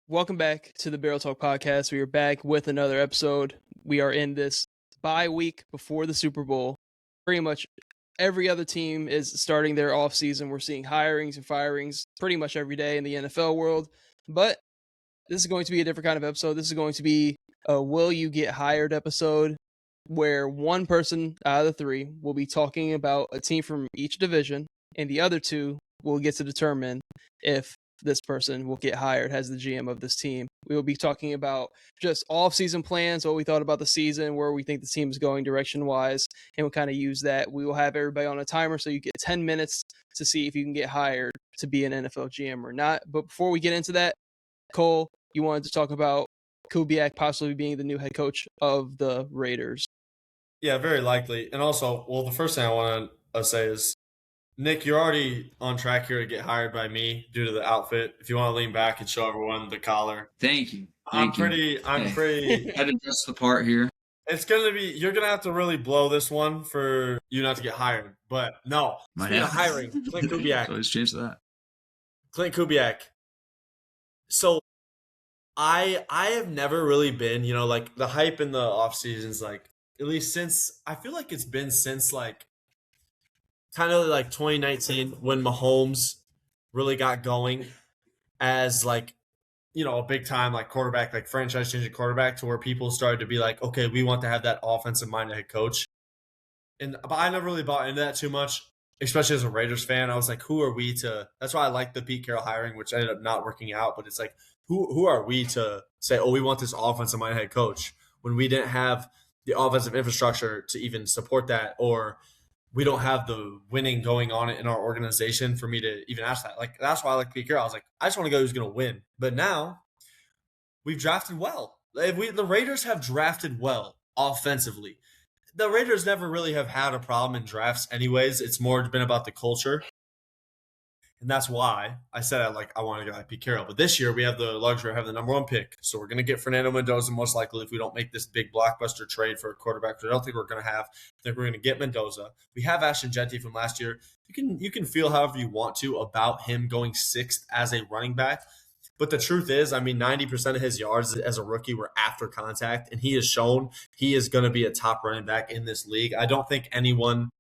Welcome back to the Barrel Talk podcast. We are back with another episode. We are in this bye week before the Super Bowl. Pretty much every other team is starting their off season. We're seeing hirings and firings pretty much every day in the NFL world. But this is going to be a different kind of episode. This is going to be a Will You Get Hired episode where one person out of the three will be talking about a team from each division, and the other two will get to determine if this person will get hired as the GM of this team. We will be talking about just off-season plans, what we thought about the season, where we think the team is going direction-wise, and we'll kind of use that. We will have everybody on a timer, so you get 10 minutes to see if you can get hired to be an NFL GM or not. But before we get into that, Cole, you wanted to talk about Kubiak possibly being the new head coach of the Raiders. Yeah, very likely. And also, the first thing I want to say is, Nick, you're already on track here to get hired by me due to the outfit. If you want to lean back and show everyone the collar. Thank you. I'm pretty. Had to dress the part here. It's going to be, you're going to have to really blow this one for you not to get hired. But no, speaking of hiring, Clint Kubiak. Let's change that. Clint Kubiak. So I have never really been, like the hype in the off seasons, like at least since, I feel like it's been since like kind of like 2019 when Mahomes really got going as like, a big time like quarterback, like franchise changing quarterback, to where people started to be like, okay, we want to have that offensive minded head coach. But I never really bought into that too much, especially as a Raiders fan. I was like, who are we to? That's why I like the Pete Carroll hiring, which ended up not working out. But it's like, who are we to say, oh, we want this offensive minded head coach when we didn't have the offensive infrastructure to even support that, or we don't have the winning going on in our organization for me to even ask that. Like, that's why I like Pete Carroll. I was like, I just want to go who's going to win. But now we've drafted well. The Raiders have drafted well offensively. The Raiders never really have had a problem in drafts anyways. It's more been about the culture. And that's why I said I want to get like Pete Carroll. But this year we have the luxury of having the number one pick. So we're going to get Fernando Mendoza most likely if we don't make this big blockbuster trade for a quarterback, which I don't think we're going to have. I think we're going to get Mendoza. We have Ashton Jeanty from last year. You can feel however you want to about him going sixth as a running back. But the truth is, 90% of his yards as a rookie were after contact, and he has shown he is going to be a top running back in this league. I don't think anyone –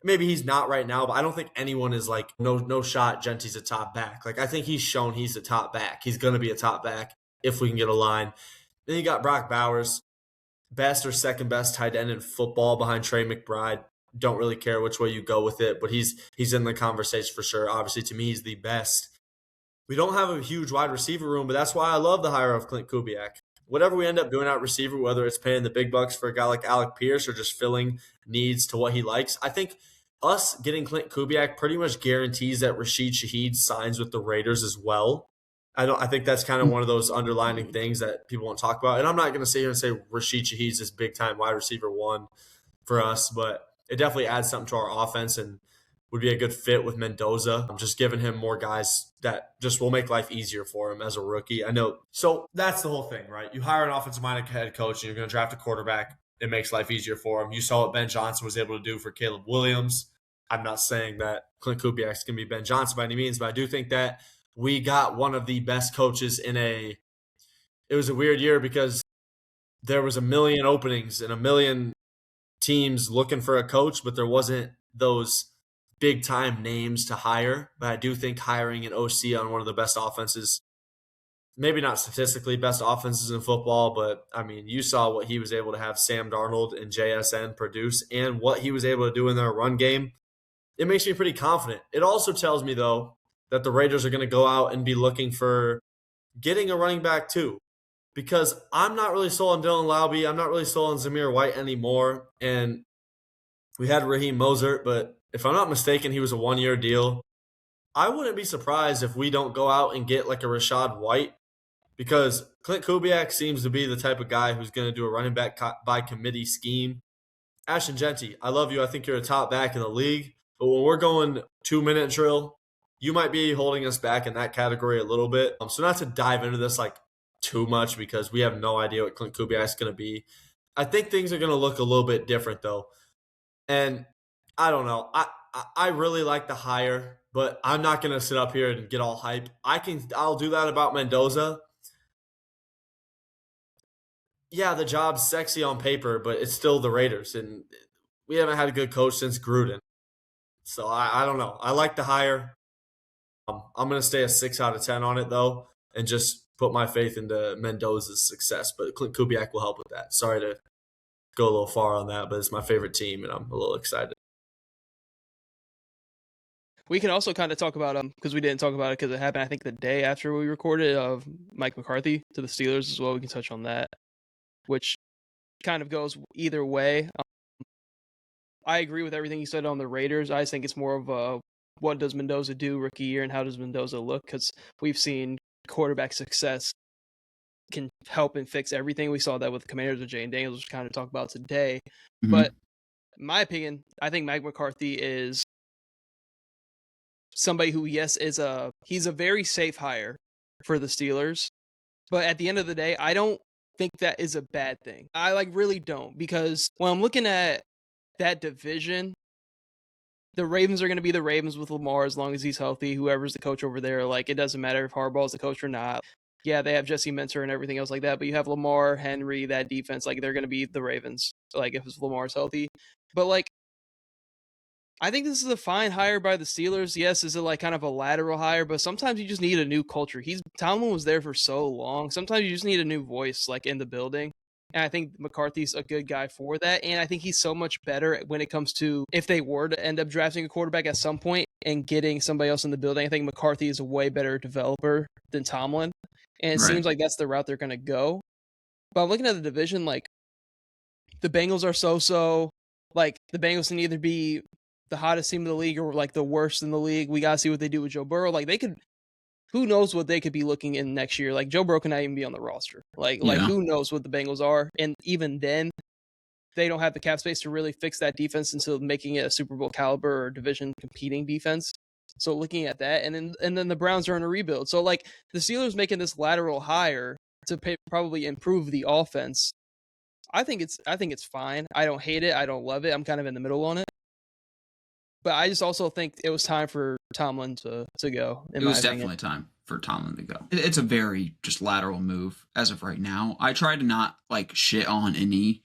maybe he's not right now, but I don't think anyone is like, no shot, Genty's a top back. Like, I think he's shown he's a top back. He's going to be a top back if we can get a line. Then you got Brock Bowers, best or second best tight end in football behind Trey McBride. Don't really care which way you go with it, but he's in the conversation for sure. Obviously, to me, he's the best. We don't have a huge wide receiver room, but that's why I love the hire of Clint Kubiak. Whatever we end up doing at receiver, whether it's paying the big bucks for a guy like Alec Pierce or just filling needs to what he likes, I think us getting Clint Kubiak pretty much guarantees that Rashid Shaheed signs with the Raiders as well. I think that's kind of one of those underlining things that people won't talk about. And I'm not going to sit here and say Rashid Shaheed's this big-time wide receiver one for us, but it definitely adds something to our offense and would be a good fit with Mendoza. I'm just giving him more guys that just will make life easier for him as a rookie. I know. So that's the whole thing, right? You hire an offensive-minded head coach and you're going to draft a quarterback. It makes life easier for him. You saw what Ben Johnson was able to do for Caleb Williams. I'm not saying that Clint Kubiak's going to be Ben Johnson by any means, but I do think that we got one of the best coaches it was a weird year because there was a million openings and a million teams looking for a coach, but there wasn't those big-time names to hire. But I do think hiring an OC on one of the best offenses, maybe not statistically best offenses in football, but, you saw what he was able to have Sam Darnold and JSN produce and what he was able to do in their run game. It makes me pretty confident. It also tells me, though, that the Raiders are going to go out and be looking for getting a running back, too. Because I'm not really sold on Dylan Laube. I'm not really sold on Zamir White anymore. And we had Raheem Mostert, but if I'm not mistaken, he was a one-year deal. I wouldn't be surprised if we don't go out and get like a Rashad White, because Clint Kubiak seems to be the type of guy who's going to do a running back by committee scheme. Ashton Jeanty, I love you. I think you're a top back in the league. But when we're going 2-minute drill, you might be holding us back in that category a little bit. So not to dive into this like too much because we have no idea what Clint Kubiak is going to be. I think things are going to look a little bit different though. And I don't know. I really like the hire, but I'm not going to sit up here and get all hype. I'll do that about Mendoza. yeah, the job's sexy on paper, but it's still the Raiders, and we haven't had a good coach since Gruden. So I don't know. I like the hire. I'm going to stay a 6 out of 10 on it, though, and just put my faith into Mendoza's success. But Clint Kubiak will help with that. Sorry to go a little far on that, but it's my favorite team, and I'm a little excited. We can also kind of talk about because we didn't talk about it because it happened, I think, the day after we recorded of Mike McCarthy to the Steelers as well. We can touch on that, which kind of goes either way. I agree with everything you said on the Raiders. I just think it's more of a what does Mendoza do rookie year and how does Mendoza look? Because we've seen quarterback success can help and fix everything. We saw that with the Commanders with Jane Daniels, which we kind of talked about today. Mhm. But in my opinion, I think Mike McCarthy is somebody who, yes, he's a very safe hire for the Steelers. But at the end of the day, I don't think that is a bad thing. I really don't, because when I'm looking at that division, the Ravens are going to be the Ravens with Lamar as long as he's healthy. Whoever's the coach over there, it doesn't matter if Harbaugh's the coach or not. Yeah, they have Jesse Minter and everything else like that, but you have Lamar, Henry, that defense, they're going to be the Ravens, if Lamar's healthy. But, I think this is a fine hire by the Steelers. Yes, is it kind of a lateral hire, but sometimes you just need a new culture. Tomlin was there for so long. Sometimes you just need a new voice, in the building. And I think McCarthy's a good guy for that. And I think he's so much better when it comes to if they were to end up drafting a quarterback at some point and getting somebody else in the building. I think McCarthy is a way better developer than Tomlin. And it seems like that's the route they're going to go. But I'm looking at the division, the Bengals are so-so. The Bengals can either be the hottest team in the league or the worst in the league. We got to see what they do with Joe Burrow. Who knows what they could be looking in next year? Joe Burrow can not even be on the roster. Who knows what the Bengals are? And even then, they don't have the cap space to really fix that defense into making it a Super Bowl caliber or division competing defense. So looking at that, and then the Browns are in a rebuild. So the Steelers making this lateral hire to probably improve the offense. I think it's fine. I don't hate it. I don't love it. I'm kind of in the middle on it. But I just also think it was time for Tomlin to go. It was definitely time for Tomlin to go. It's a very just lateral move as of right now. I try to not shit on any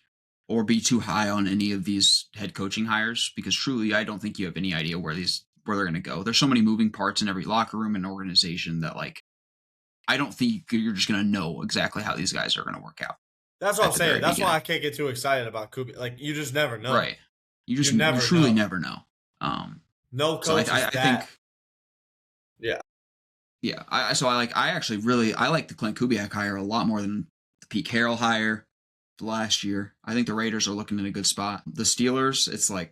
or be too high on any of these head coaching hires because truly I don't think you have any idea where they're going to go. There's so many moving parts in every locker room and organization that I don't think you're just going to know exactly how these guys are going to work out. That's what I'm saying. That's why I can't get too excited about Kubiak. You just never know. Right. You truly never know. No coach I think. Yeah. Yeah. I actually really like the Clint Kubiak hire a lot more than the Pete Carroll hire last year. I think the Raiders are looking in a good spot. The Steelers, it's I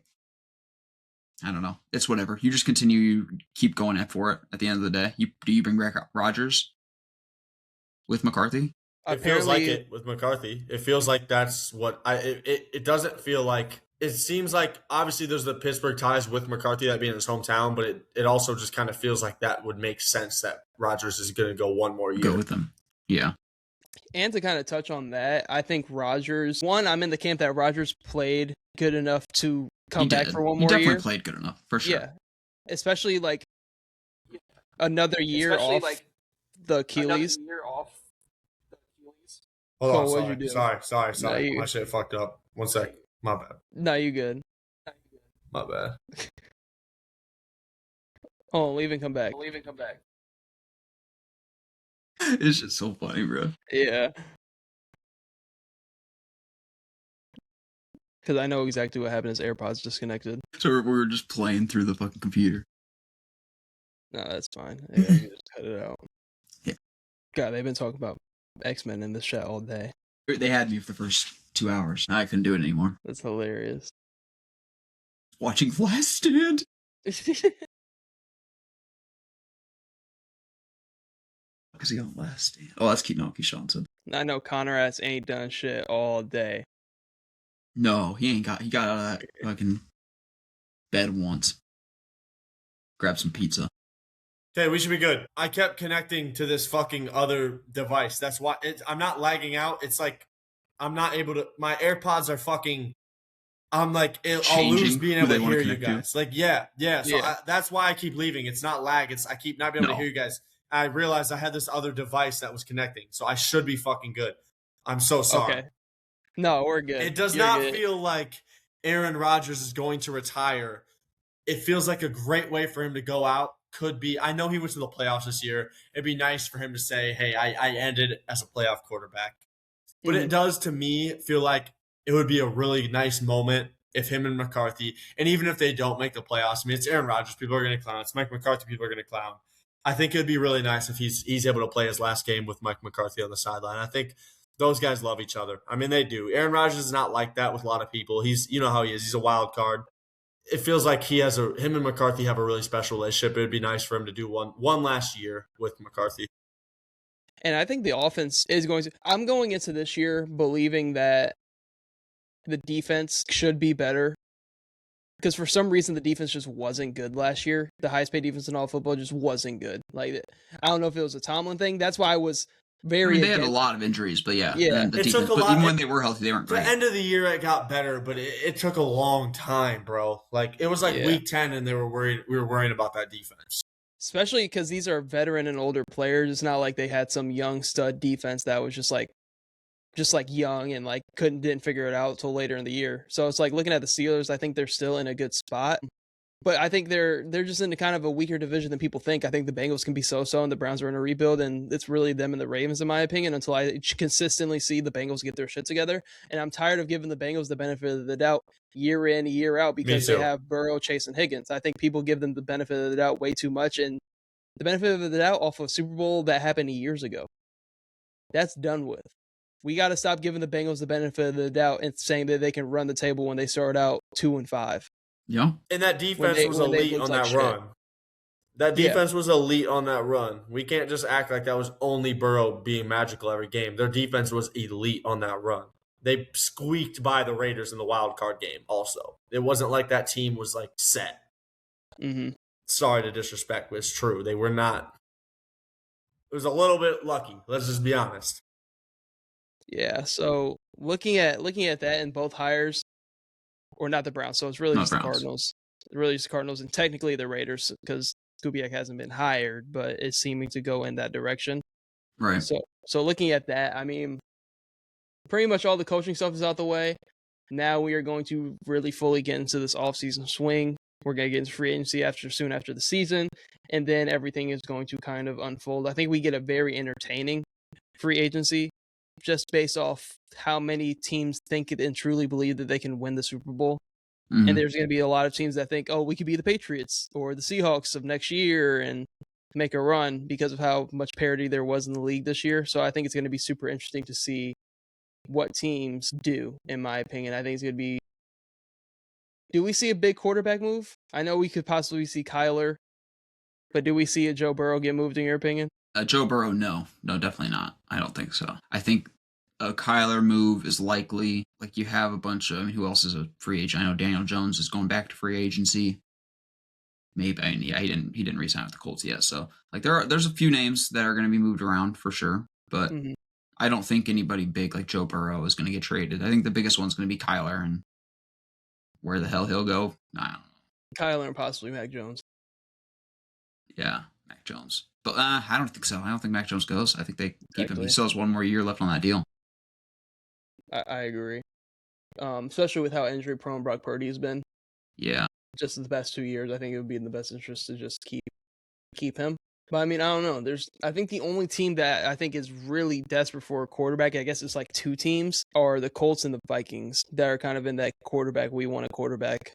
don't know. It's whatever. You just continue. You keep going for it. At the end of the day, do you bring back Rodgers with McCarthy? It feels like it with McCarthy. It feels like that's what it doesn't feel like. It seems like obviously there's the Pittsburgh ties with McCarthy, that being his hometown, but it also just kind of feels like that would make sense that Rodgers is going to go one more year. Go with them. Yeah. And to kind of touch on that, I think Rodgers, I'm in the camp that Rodgers played good enough to come back for one more year. He definitely played good enough, for sure. Yeah. Especially another year off the Achilles. Hold on, sorry. No, my shit fucked up. 1 sec. My bad. No, you good. My bad. Oh, leave and come back. It's just so funny, bro. Yeah. Because I know exactly what happened. His AirPods disconnected. So we were just playing through the fucking computer. No, that's fine. Yeah, you just cut it out. Yeah. God, they've been talking about X-Men in this chat all day. They had me for the first 2 hours. I couldn't do it anymore. That's hilarious. Watching Last Stand. Because he on Last Stand. Oh, that's Keaton said. I know Connor ass ain't done shit all day. No, he got out of that fucking bed once. Grab some pizza. Okay, we should be good. I kept connecting to this fucking other device. That's why I'm not lagging out. It's I'm not able to. My AirPods are fucking. I'm I'll lose being able to hear you guys. Yeah. So that's why I keep leaving. It's not lag. I keep not being able to hear you guys. I realized I had this other device that was connecting, so I should be fucking good. I'm so sorry. Okay. No, we're good. It does You're not good. feel like Aaron Rodgers is going to retire. It feels like a great way for him to go out. Could be. I know he went to the playoffs this year. It'd be nice for him to say, hey, I ended as a playoff quarterback. But it does, to me, feel like it would be a really nice moment if him and McCarthy, and even if they don't make the playoffs, I mean, it's Aaron Rodgers. People are going to clown. It's Mike McCarthy. People are going to clown. I think it would be really nice if he's able to play his last game with Mike McCarthy on the sideline. I think those guys love each other. I mean, they do. Aaron Rodgers is not like that with a lot of people. You know how he is. He's a wild card. It feels like him and McCarthy have a really special relationship. It would be nice for him to do one last year with McCarthy. And I think the offense is going to. I'm going into this year believing that the defense should be better. Because for some reason, the defense just wasn't good last year. The highest paid defense in all football just wasn't good. Like, I don't know if it was a Tomlin thing. That's why I was very. They had a lot of injuries, but yeah. Yeah. The defense, but even when they were healthy, they weren't great. The end of the year, it got better, but it took a long time, bro. Like, it was like week 10, and we were worrying about that defense. Especially because these are veteran and older players. It's not like they had some young stud defense that was just like young and like didn't figure it out until later in the year. So it's like looking at the Steelers, I think they're still in a good spot, but I think they're just in kind of a weaker division than people think. I think the Bengals can be so-so and the Browns are in a rebuild, and it's really them and the Ravens in my opinion until I consistently see the Bengals get their shit together. And I'm tired of giving the Bengals the benefit of the doubt year in, year out because they have Burrow, Chase, and Higgins. I think people give them the benefit of the doubt way too much, and the benefit of the doubt off of Super Bowl that happened years ago. That's done with. We got to stop giving the Bengals the benefit of the doubt and saying that they can run the table when they start out 2-5. Yeah. And that defense was elite on that run. That defense was elite on that run. We can't just act like that was only Burrow being magical every game. Their defense was elite on that run. They squeaked by the Raiders in the wild card game also. It wasn't like that team was like set. Mm-hmm. Sorry to disrespect, but it's true. They were not. It was a little bit lucky. Let's just be honest. Yeah, so looking at that in both hires, or not the Browns, so it's really just the Cardinals. Really just the Cardinals, and technically the Raiders, because Kubiak hasn't been hired, but it's seeming to go in that direction. Right. So looking at that, I mean, pretty much all the coaching stuff is out the way. Now we are going to really fully get into this offseason swing. We're going to get into free agency soon after the season, and then everything is going to kind of unfold. I think we get a very entertaining free agency, just based off how many teams think and truly believe that they can win the Super Bowl. Mm-hmm. And there's going to be a lot of teams that think, oh, we could be the Patriots or the Seahawks of next year and make a run because of how much parity there was in the league this year. So I think it's going to be super interesting to see what teams do, in my opinion. I think it's going to be, do we see a big quarterback move? I know we could possibly see Kyler, but do we see a Joe Burrow get moved in your opinion? Joe Burrow, no, definitely not. I don't think so. I think a Kyler move is likely. Like, you have a bunch of, I mean, who else is a free agent? I know Daniel Jones is going back to free agency. Maybe, yeah, he didn't re-sign with the Colts yet. So, like, there's a few names that are going to be moved around for sure, but I don't think anybody big like Joe Burrow is going to get traded. I think the biggest one's going to be Kyler, and where the hell he'll go, I don't know. Kyler and possibly Mac Jones. Yeah, Mac Jones. But I don't think so. I don't think Mac Jones goes. I think they keep him. He still has one more year left on that deal. I agree. Especially with how injury-prone Brock Purdy has been. Yeah. Just in the past 2 years, I think it would be in the best interest to just keep him. But, I mean, I don't know. I think the only team that I think is really desperate for a quarterback, I guess it's like two teams, are the Colts and the Vikings that are kind of in that we want a quarterback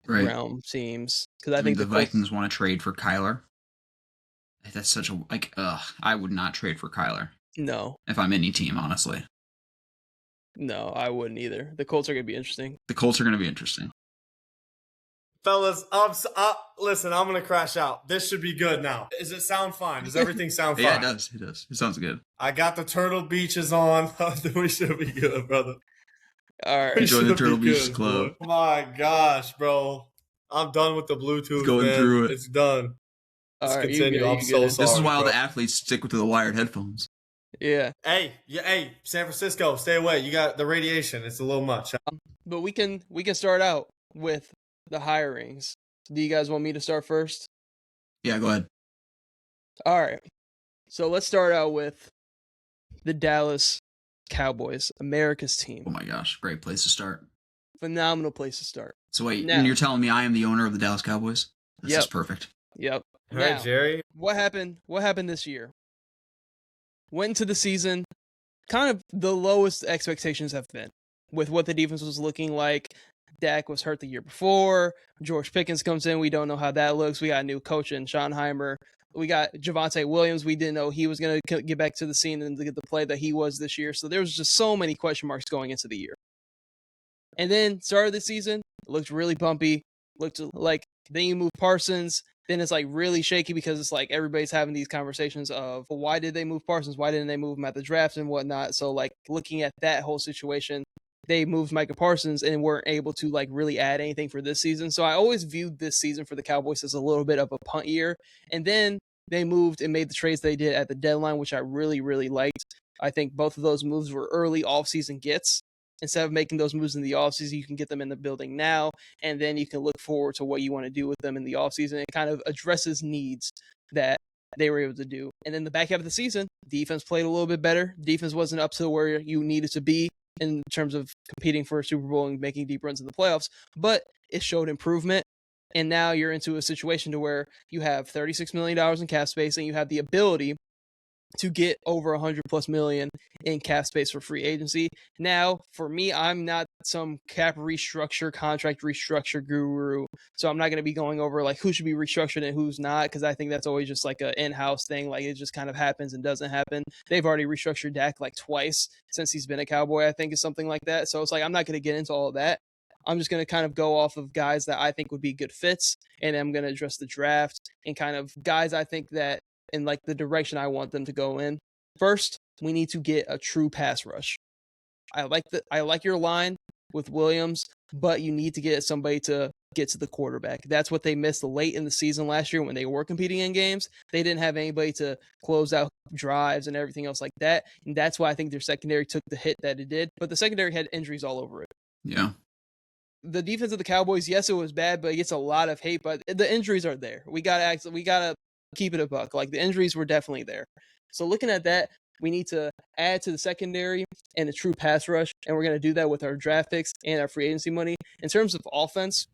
realm teams. Because I think the Vikings want to trade for Kyler. That's such a, I would not trade for Kyler. No. If I'm any team, honestly. No, I wouldn't either. The Colts are going to be interesting. Fellas, listen, I'm going to crash out. This should be good now. Does it sound fine? Does everything sound fine? Yeah, it does. It sounds good. I got the Turtle Beaches on. We should be good, brother. All right. Enjoy the Turtle Beaches Club. Oh my gosh, bro. I'm done with the Bluetooth, going man. Through it. It's done. Let's continue. I'm so sorry. This is why all the athletes stick with the wired headphones. Yeah. Hey, San Francisco, stay away. You got the radiation. It's a little much. But we can start out with the hirings. Do you guys want me to start first? Yeah, go ahead. All right. So let's start out with the Dallas Cowboys, America's team. Oh my gosh, great place to start. Phenomenal place to start. So wait, Now, you're telling me I am the owner of the Dallas Cowboys? This is perfect. Yep. All right, Now, Jerry. what happened this year? Went into the season, kind of the lowest expectations have been with what the defense was looking like. Dak was hurt the year before. George Pickens comes in. We don't know how that looks. We got a new coach in Schottenheimer. We got Javonte Williams. We didn't know he was going to get back to the scene and get the play that he was this year. So there was just so many question marks going into the year. And then started the season, looked really bumpy. Looked like then you move Parsons. Then it's like really shaky because it's like everybody's having these conversations of, well, why did they move Parsons? Why didn't they move him at the draft and whatnot? So like looking at that whole situation, they moved Micah Parsons and weren't able to like really add anything for this season. So I always viewed this season for the Cowboys as a little bit of a punt year. And then they moved and made the trades they did at the deadline, which I really, really liked. I think both of those moves were early offseason gets. Instead of making those moves in the offseason, you can get them in the building now, and then you can look forward to what you want to do with them in the offseason. It kind of addresses needs that they were able to do. And then the back half of the season, defense played a little bit better. Defense wasn't up to where you needed to be in terms of competing for a Super Bowl and making deep runs in the playoffs, but it showed improvement. And now you're into a situation to where you have $36 million in cap space and you have the ability to get over $100+ million in cap space for free agency. Now, for me, I'm not some cap restructure, contract restructure guru, so I'm not going to be going over like who should be restructured and who's not, because I think that's always just like an in-house thing. Like it just kind of happens and doesn't happen. They've already restructured Dak like twice since he's been a Cowboy, I think, is something like that. So it's like I'm not going to get into all of that. I'm just going to kind of go off of guys that I think would be good fits, and I'm going to address the draft and kind of guys I think that in like the direction I want them to go in. First, we need to get a true pass rush. I like your line with Williams, but you need to get somebody to get to the quarterback. That's what they missed late in the season last year when they were competing in games. They didn't have anybody to close out drives and everything else like that. And that's why I think their secondary took the hit that it did. But the secondary had injuries all over it. Yeah. The defense of the Cowboys, yes, it was bad, but it gets a lot of hate. But the injuries are there. We gotta keep it a buck. Like the injuries were definitely there. So looking at that, we need to add to the secondary and a true pass rush, and we're going to do that with our draft picks and our free agency money. In terms of offense,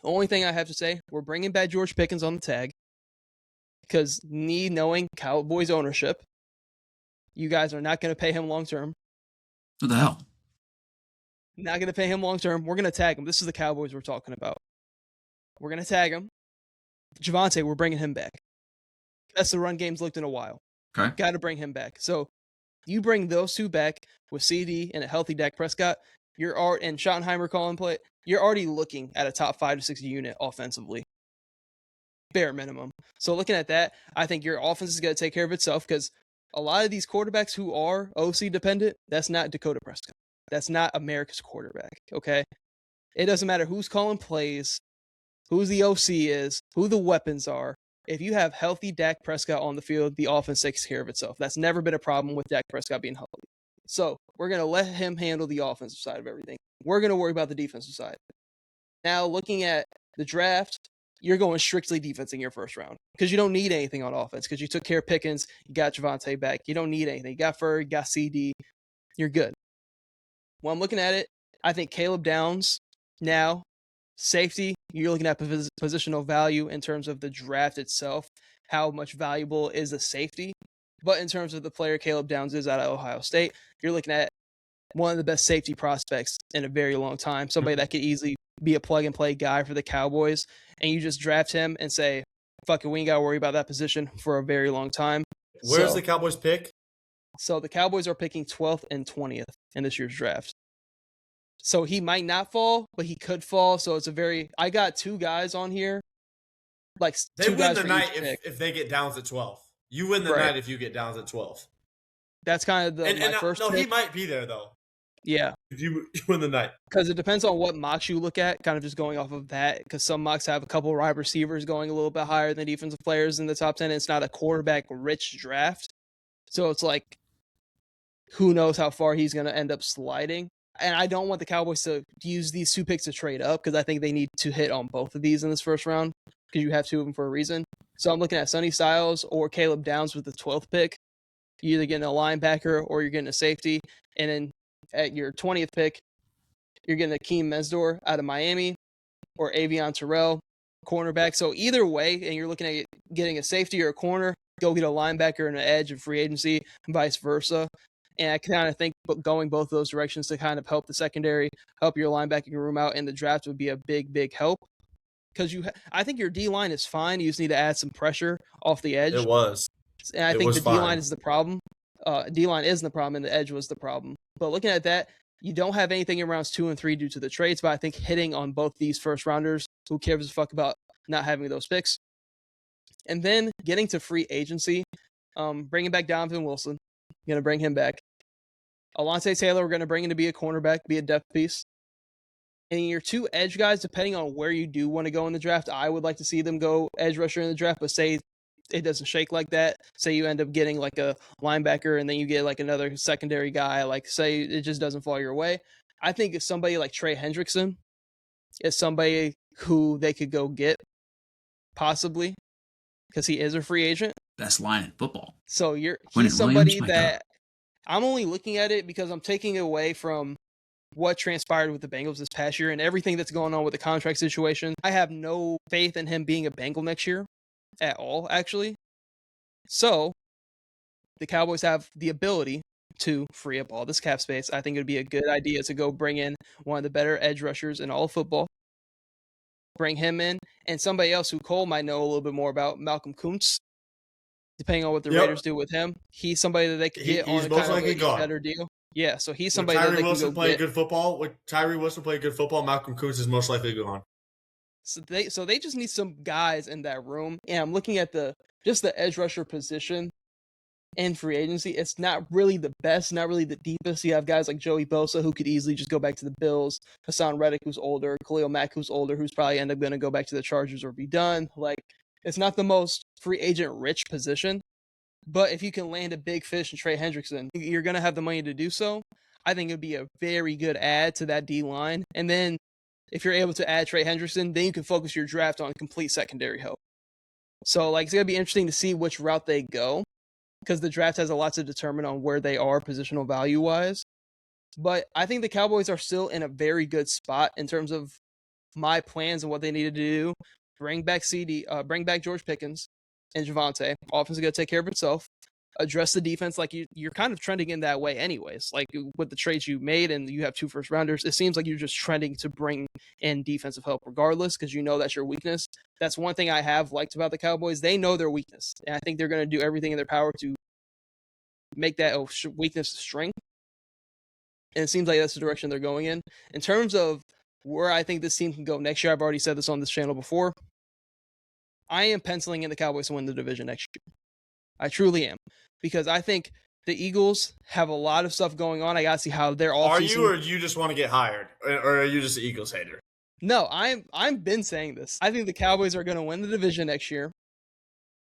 the only thing I have to say, we're bringing back George Pickens on the tag because knowing Cowboys ownership, you guys are not going to pay him long term. What the hell? Not going to pay him long term. We're going to tag him. This is the Cowboys we're talking about. We're going to tag him. Javonte, we're bringing him back. That's the run game's looked in a while. Okay. Got to bring him back. So you bring those two back with CD and a healthy Dak Prescott, and Schottenheimer calling play, you're already looking at a top 5 to 6 unit offensively. Bare minimum. So looking at that, I think your offense is going to take care of itself because a lot of these quarterbacks who are OC dependent, that's not Dakota Prescott. That's not America's quarterback, okay? It doesn't matter who's calling plays, who the OC is, who the weapons are. If you have healthy Dak Prescott on the field, the offense takes care of itself. That's never been a problem with Dak Prescott being healthy. So we're going to let him handle the offensive side of everything. We're going to worry about the defensive side. Now, looking at the draft, you're going strictly defense in your first round because you don't need anything on offense because you took care of Pickens, you got Javonte back. You don't need anything. You got Furr, you got CD. You're good. When I'm looking at it, I think Caleb Downs now, safety, you're looking at positional value in terms of the draft itself, how much valuable is a safety. But in terms of the player Caleb Downs is out of Ohio State, you're looking at one of the best safety prospects in a very long time, somebody that could easily be a plug-and-play guy for the Cowboys, and you just draft him and say, fuck it, we ain't got to worry about that position for a very long time. Where's the Cowboys pick? So the Cowboys are picking 12th and 20th in this year's draft. So he might not fall, but he could fall. So it's I got two guys on here. Like they two win guys the for night each if they get Downs at 12. You win the night if you get Downs at 12. That's kind of my first pick. He might be there, though. Yeah. If you win the night. Because it depends on what mocks you look at, kind of just going off of that. Because some mocks have a couple of wide receivers going a little bit higher than defensive players in the top 10. It's not a quarterback-rich draft. So it's like, who knows how far he's going to end up sliding. And I don't want the Cowboys to use these two picks to trade up because I think they need to hit on both of these in this first round because you have two of them for a reason. So I'm looking at Sonny Styles or Caleb Downs with the 12th pick. You're either getting a linebacker or you're getting a safety. And then at your 20th pick, you're getting Akeem Mesdor out of Miami or Avion Terrell, cornerback. So either way, and you're looking at getting a safety or a corner, go get a linebacker and an edge in free agency, and vice versa. And I kind of think going both those directions to kind of help the secondary, help your linebacking room out in the draft would be a big, big help. Because I think your D line is fine. You just need to add some pressure off the edge. It was. And I think the D line is the problem. D line isn't the problem, and the edge was the problem. But looking at that, you don't have anything in rounds 2 and 3 due to the trades, but I think hitting on both these first rounders, who cares a fuck about not having those picks? And then getting to free agency, bringing back Donovan Wilson, going to bring him back. Alontae Taylor, we're going to bring in to be a cornerback, be a depth piece. And your 2 edge guys, depending on where you do want to go in the draft, I would like to see them go edge rusher in the draft, but say it doesn't shake like that. Say you end up getting like a linebacker and then you get like another secondary guy, like say it just doesn't fall your way. I think if somebody like Trey Hendrickson is somebody who they could go get, possibly, because he is a free agent. Best line in football. So he's somebody that I'm only looking at it because I'm taking away from what transpired with the Bengals this past year and everything that's going on with the contract situation. I have no faith in him being a Bengal next year at all, actually. So the Cowboys have the ability to free up all this cap space. I think it would be a good idea to go bring in one of the better edge rushers in all of football. Bring him in, and somebody else who Cole might know a little bit more about, Malcolm Kuntz. Depending on what the Raiders do with him, he's somebody that they could get on a kind of a better deal. Yeah, so he's somebody that they can go get. Good football. With Tyree Wilson playing good football, Malcolm Kuntz is most likely gone. So they just need some guys in that room. And I'm looking at the edge rusher position in free agency. It's not really the best, not really the deepest. You have guys like Joey Bosa who could easily just go back to the Bills, Hassan Reddick who's older, Khalil Mack who's older, who's probably end up going to go back to the Chargers or be done. Like, it's not the most free agent rich position, but if you can land a big fish in Trey Hendrickson, you're going to have the money to do so. I think it'd be a very good add to that D line. And then if you're able to add Trey Hendrickson, then you can focus your draft on complete secondary help. So like, it's going to be interesting to see which route they go, because the draft has a lot to determine on where they are positional value wise. But I think the Cowboys are still in a very good spot in terms of my plans and what they needed to do. Bring back George Pickens and Javonte. Offense is going to take care of itself. Address the defense like you're kind of trending in that way anyways. Like with the trades you made and you have 2 first rounders, it seems like you're just trending to bring in defensive help regardless, because you know that's your weakness. That's one thing I have liked about the Cowboys. They know their weakness, and I think they're going to do everything in their power to make that weakness a strength. And it seems like that's the direction they're going in. In terms of where I think this team can go next year, I've already said this on this channel before. I am penciling in the Cowboys to win the division next year. I truly am. Because I think the Eagles have a lot of stuff going on. I got to see how they're all. Are you, or you just want to get hired? Or are you just an Eagles hater? No, I've been saying this. I think the Cowboys are going to win the division next year,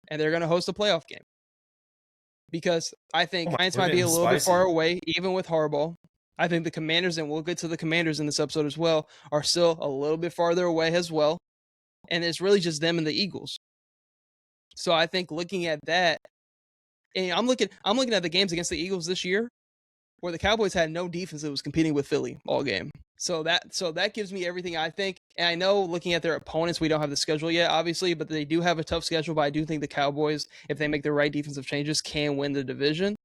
and they're going to host a playoff game. Because I think Giants might be a little bit far away, even with Harbaugh. I think the Commanders, and we'll get to the Commanders in this episode as well, are still a little bit farther away as well. And it's really just them and the Eagles. So I think looking at that, and I'm looking at the games against the Eagles this year, where the Cowboys had no defense that was competing with Philly all game. So that gives me everything I think. And I know looking at their opponents, we don't have the schedule yet, obviously, but they do have a tough schedule. But I do think the Cowboys, if they make the right defensive changes, can win the division.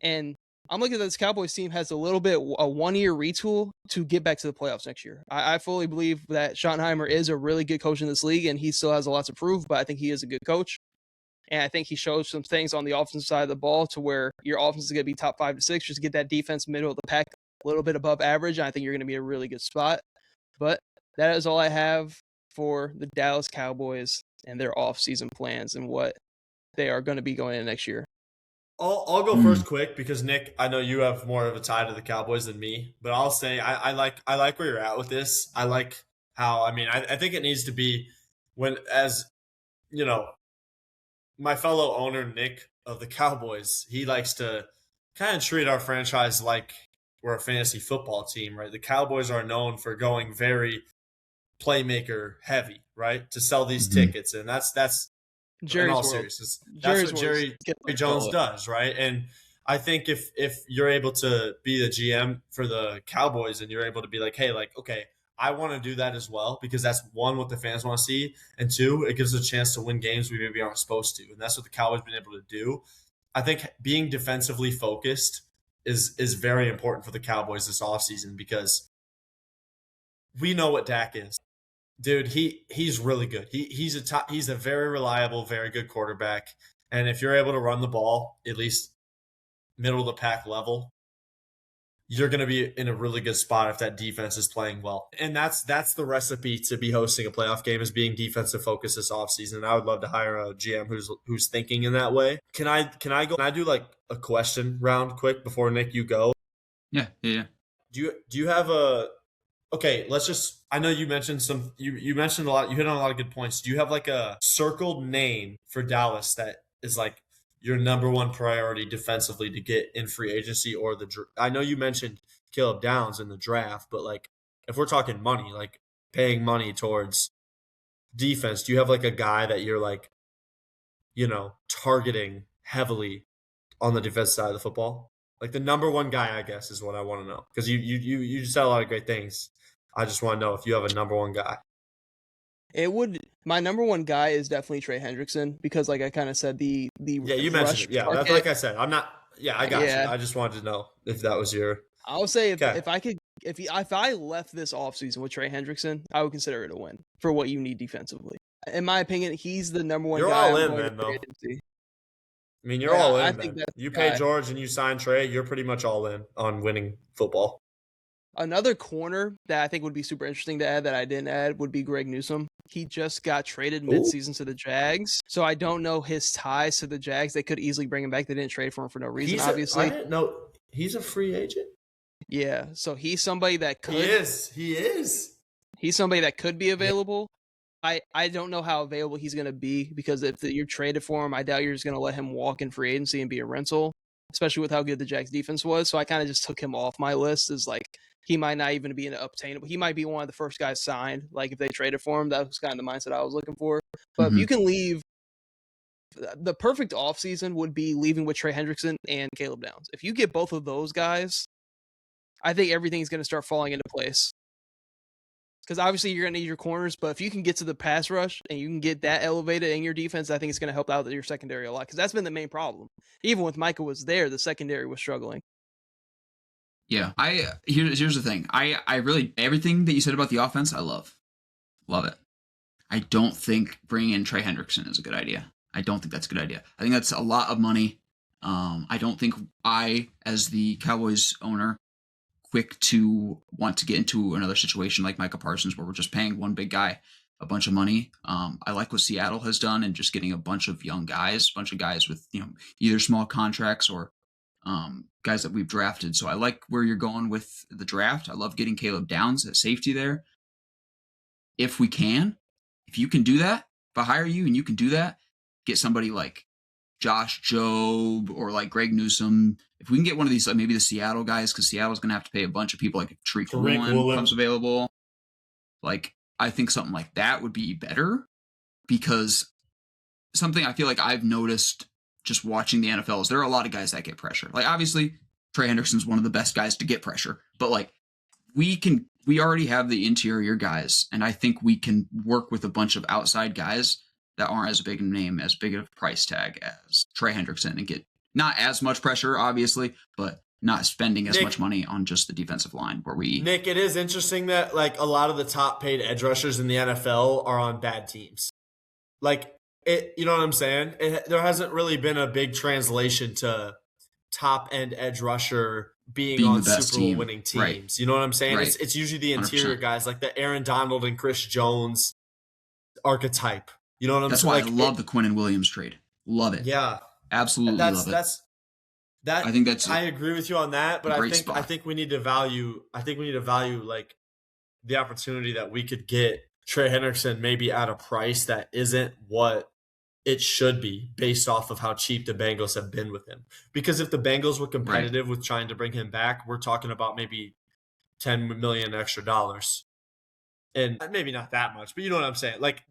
And I'm looking at this Cowboys team has a little bit a 1-year retool to get back to the playoffs next year. I fully believe that Schottenheimer is a really good coach in this league, and he still has a lot to prove, but I think he is a good coach. And I think he shows some things on the offensive side of the ball to where your offense is going to be top 5 to 6. Just get that defense middle of the pack, a little bit above average. And I think you're going to be a really good spot. But that is all I have for the Dallas Cowboys and their offseason plans and what they are going to be going in next year. I'll go first quick because, Nick, I know you have more of a tie to the Cowboys than me. But I'll say I like where you're at with this. I like how, I think it needs to be my fellow owner, Nick, of the Cowboys, he likes to kind of treat our franchise like we're a fantasy football team, right? The Cowboys are known for going very playmaker heavy, right? To sell these tickets. And that's In Jerry's all world. seriousness, that's Jerry's what world is Jerry getting Jones bullet. does, right? And I think if you're able to be the GM for the Cowboys and you're able to be like, hey, like, okay, I want to do that as well because that's one, what the fans want to see, and two, it gives us a chance to win games we maybe aren't supposed to, and that's what the Cowboys have been able to do. I think being defensively focused is very important for the Cowboys this offseason because we know what Dak is. Dude, he's really good. He's a very reliable, very good quarterback. And if you're able to run the ball, at least middle of the pack level, you're going to be in a really good spot if that defense is playing well. And that's the recipe to be hosting a playoff game, is being defensive focused this offseason. And I would love to hire a GM who's thinking in that way. Can I do like a question round quick before Nick you go? Yeah. Do you have a Okay, let's just. I know you mentioned some. You mentioned a lot. You hit on a lot of good points. Do you have like a circled name for Dallas that is like your number one priority defensively to get in free agency or the? I know you mentioned Caleb Downs in the draft, but like if we're talking money, like paying money towards defense, do you have like a guy that you're like, targeting heavily on the defense side of the football? Like the number one guy, I guess, is what I want to know because you just said a lot of great things. I just want to know if you have a number one guy. My number one guy is definitely Trey Hendrickson because, like I kind of said, the Yeah, you mentioned it. Yeah, that's like I said. I'm not. Yeah, I got you. I just wanted to know if that was your. I would say if I left this offseason with Trey Hendrickson, I would consider it a win for what you need defensively. In my opinion, he's the number one You're guy. All in, man, though. I mean, you're all in, man. You pay George and you sign Trey, you're pretty much all in on winning football. Another corner that I think would be super interesting to add that I didn't add would be Greg Newsome. He just got traded midseason to the Jags, so I don't know his ties to the Jags. They could easily bring him back. They didn't trade for him for no reason, obviously. I didn't know he's a free agent. Yeah, so he's somebody that could. He is. He's somebody that could be available. I don't know how available he's going to be because if you're traded for him, I doubt you're just going to let him walk in free agency and be a rental, especially with how good the Jags defense was. So I kind of just took him off my list as like he might not even be an obtainable. He might be one of the first guys signed. Like if they traded for him, that was kind of the mindset I was looking for. But if you can leave, the perfect offseason would be leaving with Trey Hendrickson and Caleb Downs. If you get both of those guys, I think everything's going to start falling into place. Because obviously you're going to need your corners, but if you can get to the pass rush and you can get that elevated in your defense, I think it's going to help out your secondary a lot. Because that's been the main problem. Even with Micah was there, the secondary was struggling. Yeah, here's the thing. I really, everything that you said about the offense, I love it. I don't think bringing in Trey Hendrickson is a good idea. I don't think that's a good idea. I think that's a lot of money. I don't think I, as the Cowboys owner, quick to want to get into another situation like Micah Parsons where we're just paying one big guy a bunch of money. I like what Seattle has done and just getting a bunch of young guys, a bunch of guys with either small contracts or guys that we've drafted. So I like where you're going with the draft. I love getting Caleb Downs at safety there. If you can do that, if I hire you and you can do that, get somebody like Josh Jobe or like Greg Newsome. If we can get one of these, like maybe the Seattle guys, because Seattle's going to have to pay a bunch of people, like if Tariq Woolen comes available. Like, I think something like that would be better because something I feel like I've noticed just watching the NFL is there are a lot of guys that get pressure. Like, obviously, Trey Hendrickson's one of the best guys to get pressure, but like we already have the interior guys, and I think we can work with a bunch of outside guys that aren't as big a name, as big of a price tag as Trey Hendrickson and get not as much pressure, obviously, but not spending as much money on just the defensive line where we... Nick, it is interesting that like a lot of the top paid edge rushers in the NFL are on bad teams. Like, you know what I'm saying? There hasn't really been a big translation to top end edge rusher being on Super Bowl winning teams. Right. You know what I'm saying? Right. It's usually the interior 100%. Guys like the Aaron Donald and Chris Jones archetype. You know what I'm saying? That's why I love the Quinnen Williams trade. Love it. Yeah. Absolutely love it. I think I agree with you on that, but I think we need to value like the opportunity that we could get Trey Hendrickson maybe at a price that isn't what it should be based off of how cheap the Bengals have been with him. Because if the Bengals were competitive with trying to bring him back, we're talking about maybe $10 million extra dollars. And maybe not that much, but you know what I'm saying? Like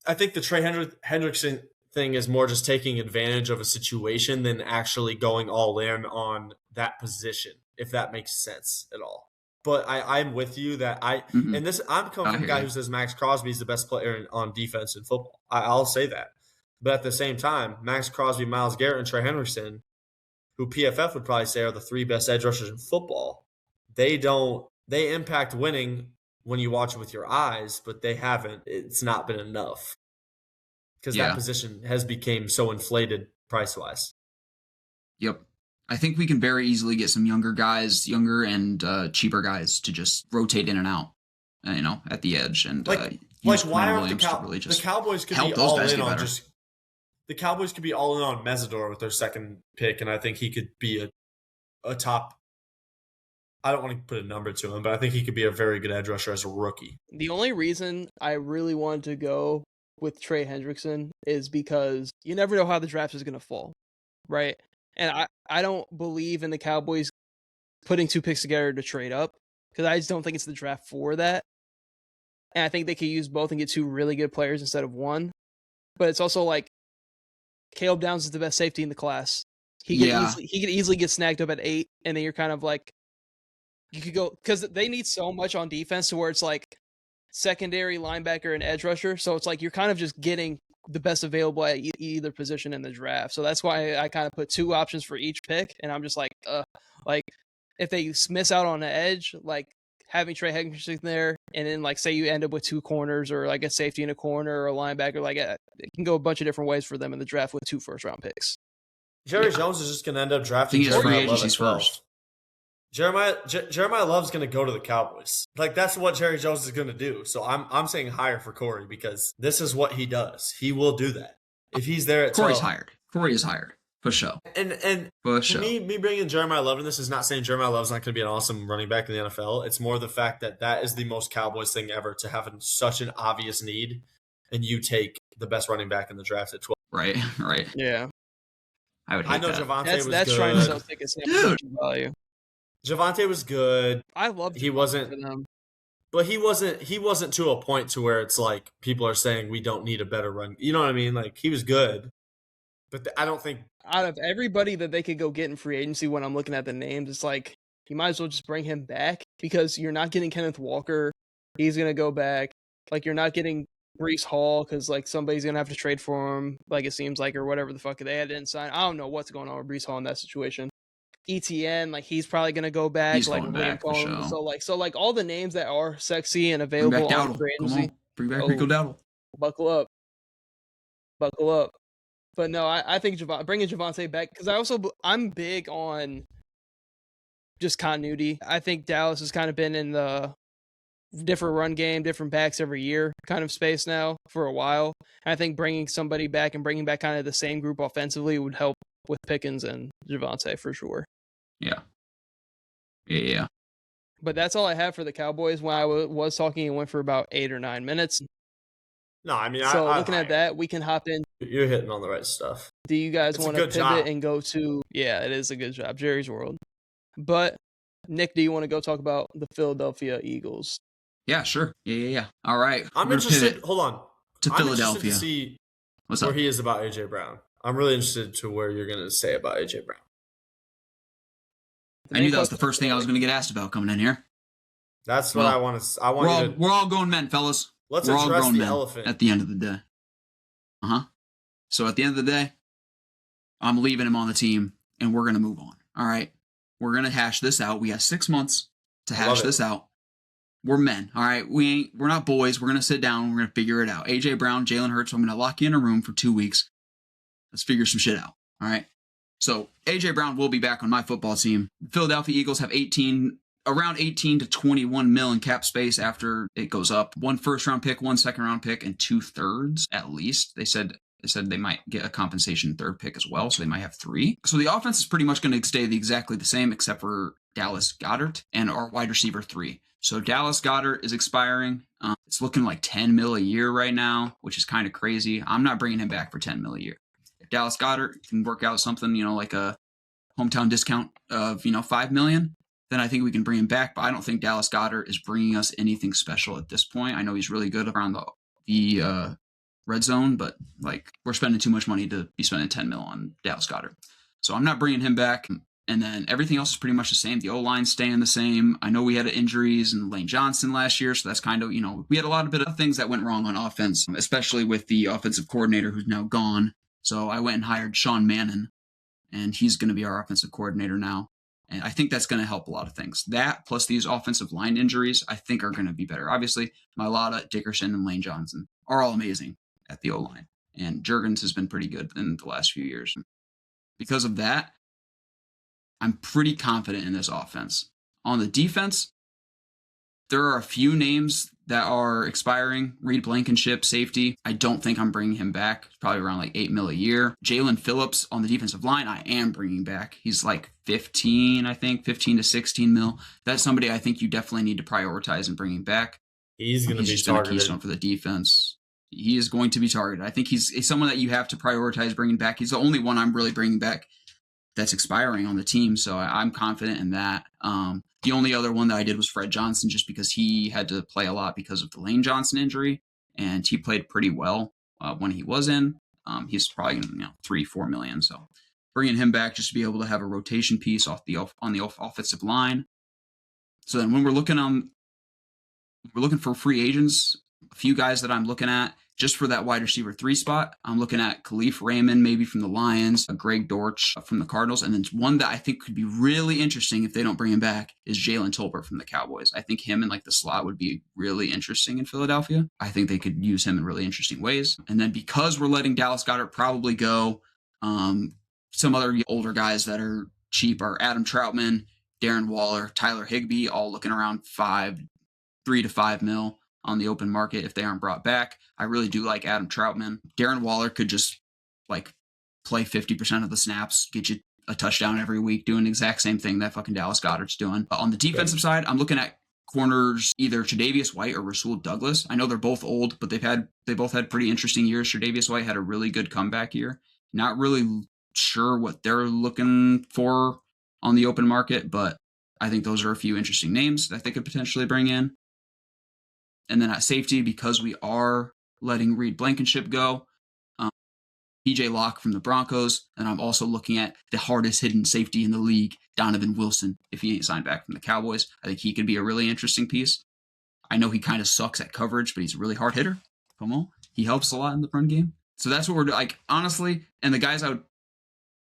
I think the Trey Hendrickson thing is more just taking advantage of a situation than actually going all in on that position, if that makes sense at all. But I'm with you that Mhm. and this I'm coming I from a hear guy you. who says Max Crosby is the best player on defense in football. I'll say that. But at the same time, Max Crosby, Myles Garrett, and Trey Hendrickson, who PFF would probably say are the 3 best edge rushers in football, they impact winning when you watch it with your eyes, but they haven't. It's not been enough because that Yeah. position has become so inflated price-wise. Yep. I think we can very easily get some younger and cheaper guys to just rotate in and out, at the edge and use why Quinn aren't Williams to really the just Cowboys could help be those all guys in get on better. just the Cowboys could be all in on Mesidor with their second pick, and I think he could be a top. I don't want to put a number to him, but I think he could be a very good edge rusher as a rookie. The only reason I really wanted to go with Trey Hendrickson is because you never know how the draft is going to fall, right? And I don't believe in the Cowboys putting 2 picks together to trade up because I just don't think it's the draft for that. And I think they could use both and get 2 really good players instead of 1. But it's also like Caleb Downs is the best safety in the class. He could easily get snagged up at 8, and then you're kind of like, you could go, because they need so much on defense to where it's like secondary linebacker and edge rusher. So it's like you're kind of just getting the best available at either position in the draft. So that's why I kind of put 2 options for each pick, and I'm just like if they miss out on the edge, like having Trey Hendrickson there, and then like say you end up with 2 corners or like a safety in a corner or a linebacker, like it can go a bunch of different ways for them in the draft with 2 first-round picks. Jerry Jones is just going to end up drafting Free Jeremiah agency's Love first. Jeremiah Love's going to go to the Cowboys. Like that's what Jerry Jones is going to do. So I'm saying hire for Corey because this is what he does. He will do that if he's there at Corey is 12. hired for sure. And For for sure. me bringing Jeremiah Love in this is not saying Jeremiah Love's not going to be an awesome running back in the NFL. It's more the fact that is the most Cowboys thing ever to have such an obvious need, and you take the best running back in the draft at 12. Right. Yeah, I would hate I know that. Javonte was that's good. trying to sell tickets at such value. Javonte was good. I loved He wasn't for them. But he wasn't to a point to where it's like people are saying we don't need a better run. You know what I mean? Like he was good, but I don't think Out of everybody that they could go get in free agency, when I'm looking at the names, it's like you might as well just bring him back because you're not getting Kenneth Walker. He's gonna go back. Like you're not getting Breece Hall because like somebody's gonna have to trade for him. Like it seems like, or whatever the fuck they didn't sign. I don't know what's going on with Breece Hall in that situation. ETN, like he's probably gonna go back. He's like going William back for Collins. sure. So like all the names that are sexy and Bring back available on Dowdle. free Come agency. on. Bring back Rico Dowdle. Buckle up. But no, I think bringing Javonte back because I'm big on just continuity. I think Dallas has kind of been in the different run game, different backs every year kind of space now for a while. And I think bringing somebody back and bringing back kind of the same group offensively would help with Pickens and Javonte for sure. Yeah. But that's all I have for the Cowboys. When I was talking, it went for about 8 or 9 minutes. no. I mean, So looking at that, we can hop in. You're hitting on the right stuff. Do you guys It's a want to good pivot job. and go to? Yeah, it is a good job, Jerry's World. But Nick, do you want to go talk about the Philadelphia Eagles? Yeah, sure. Yeah. All right. I'm We're gonna interested. pivot Hold on. to I'm interested Philadelphia. to see What's where up? he is about AJ Brown. I'm really interested to where you're going to say about AJ Brown. I knew that was the first thing I was going to get asked about coming in here. That's what I want to. I want you to. We're all grown men, fellas. Let's We're all address grown the men elephant. at the end of the day. So at the end of the day, I'm leaving him on the team, and we're going to move on. All right? We're going to hash this out. We got 6 months to hash this out. We're men, all right? We're not boys. We're going to sit down. We're going to figure it out. AJ Brown, Jalen Hurts, I'm going to lock you in a room for 2 weeks. Let's figure some shit out, all right? So AJ Brown will be back on my football team. The Philadelphia Eagles have around 18 to 21 mil in cap space after it goes up. 1 first-round pick, 1 second-round pick, and 2 thirds at least. They said they might get a compensation 3rd pick as well, so they might have 3. So the offense is pretty much going to stay exactly the same except for Dallas Goedert and our wide receiver 3. So Dallas Goedert is expiring. It's looking like 10 mil a year right now, which is kind of crazy. I'm not bringing him back for 10 mil a year. If Dallas Goedert can work out something, like a hometown discount of, $5 million, then I think we can bring him back. But I don't think Dallas Goedert is bringing us anything special at this point. I know he's really good around the red zone, but like we're spending too much money to be spending $10 million on Dallas Goedert. So I'm not bringing him back. And then everything else is pretty much the same. The O-line's staying the same. I know we had injuries in Lane Johnson last year, so that's kind of, we had a lot of things that went wrong on offense, especially with the offensive coordinator who's now gone. So I went and hired Sean Mannon, and he's going to be our offensive coordinator now. And I think that's going to help a lot of things. That plus these offensive line injuries, I think are going to be better. Obviously, Mailata, Dickerson, and Lane Johnson are all amazing at the O-line. And Juergens has been pretty good in the last few years. Because of that, I'm pretty confident in this offense. On the defense, there are a few names that are expiring. Reed Blankenship, safety. I don't think I'm bringing him back. It's probably around like $8 million a year. Jalen Phillips on the defensive line, I am bringing back. He's like 15 to 16 mil. That's somebody I think you definitely need to prioritize in bringing back. He's going to be just targeted. Been a keystone for the defense. He is going to be targeted. I think he's someone that you have to prioritize bringing back. He's the only one I'm really bringing back that's expiring on the team, so I'm confident in that. The only other one that I did was Fred Johnson, just because he had to play a lot because of the Lane Johnson injury, and he played pretty well when he was in. He's probably going to $3-4 million. So bringing him back just to be able to have a rotation piece on the offensive line. So then when we're looking for free agents, a few guys that I'm looking at just for that wide receiver 3 spot. I'm looking at Khalif Raymond, maybe from the Lions, Greg Dortch from the Cardinals. And then one that I think could be really interesting if they don't bring him back is Jalen Tolbert from the Cowboys. I think him in like the slot would be really interesting in Philadelphia. I think they could use him in really interesting ways. And then because we're letting Dallas Goedert probably go, some other older guys that are cheap are Adam Troutman, Darren Waller, Tyler Higbee, all looking around $3 to $5 million on the open market if they aren't brought back. I really do like Adam Troutman. Darren Waller could just like play 50% of the snaps, get you a touchdown every week, doing the exact same thing that fucking Dallas Goedert's doing. On the defensive side, I'm looking at corners either Tre'Davious White or Rasul Douglas. I know they're both old, but they both had pretty interesting years. Tre'Davious White had a really good comeback year. Not really sure what they're looking for on the open market, but I think those are a few interesting names that they could potentially bring in. And then at safety, because we are letting Reed Blankenship go, PJ Locke from the Broncos, and I'm also looking at the hardest hidden safety in the league, Donovan Wilson, if he ain't signed back from the Cowboys. I think he could be a really interesting piece. I know he kind of sucks at coverage, but he's a really hard hitter. Come on. He helps a lot in the run game. So that's what we're doing. Like, honestly, and the guys I would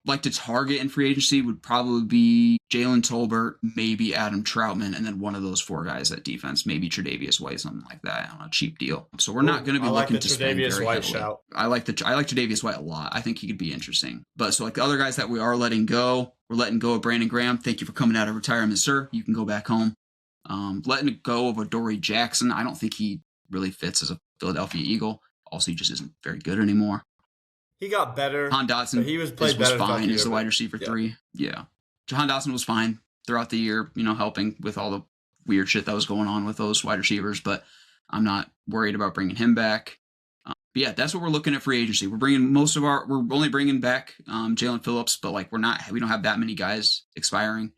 like to target in free agency would probably be Jalen Tolbert, maybe Adam Troutman, and then one of those 4 guys at defense, maybe Tre'Davious White, something like that on a cheap deal. So we're not going to be looking to spend very heavily. Shout. I like Tre'Davious White a lot. I think he could be interesting. But so like the other guys that we are letting go, we're letting go of Brandon Graham. Thank you for coming out of retirement, sir. You can go back home. Letting go of Adoree Jackson. I don't think he really fits as a Philadelphia Eagle. Also, he just isn't very good anymore. He got better. Jahan Dotson was fine as the wide receiver 3. Yeah. Jahan Dotson was fine throughout the year, helping with all the weird shit that was going on with those wide receivers, but I'm not worried about bringing him back. But yeah, that's what we're looking at free agency. We're only bringing back Jalen Phillips, but like we don't have that many guys expiring.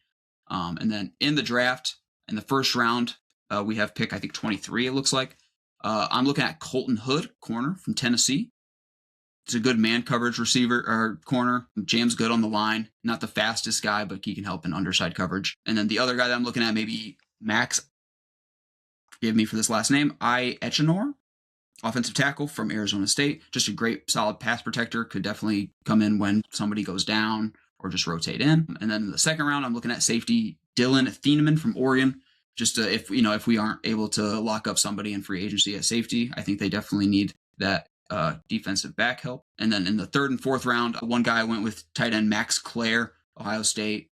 And then in the draft, in the first round, we have pick, I think 23, it looks like. I'm looking at Colton Hood, corner from Tennessee. It's a good man coverage receiver or corner. Jam's good on the line. Not the fastest guy, but he can help in underside coverage. And then the other guy that I'm looking at, maybe Max, forgive me for this last name, Echenor, offensive tackle from Arizona State. Just a great, solid pass protector. Could definitely come in when somebody goes down or just rotate in. And then in the second round, I'm looking at safety Dylan Thieneman from Oregon. Just if we aren't able to lock up somebody in free agency at safety, I think they definitely need that defensive back help. And then in the third and fourth round, one guy I went with tight end Max Clare, Ohio State.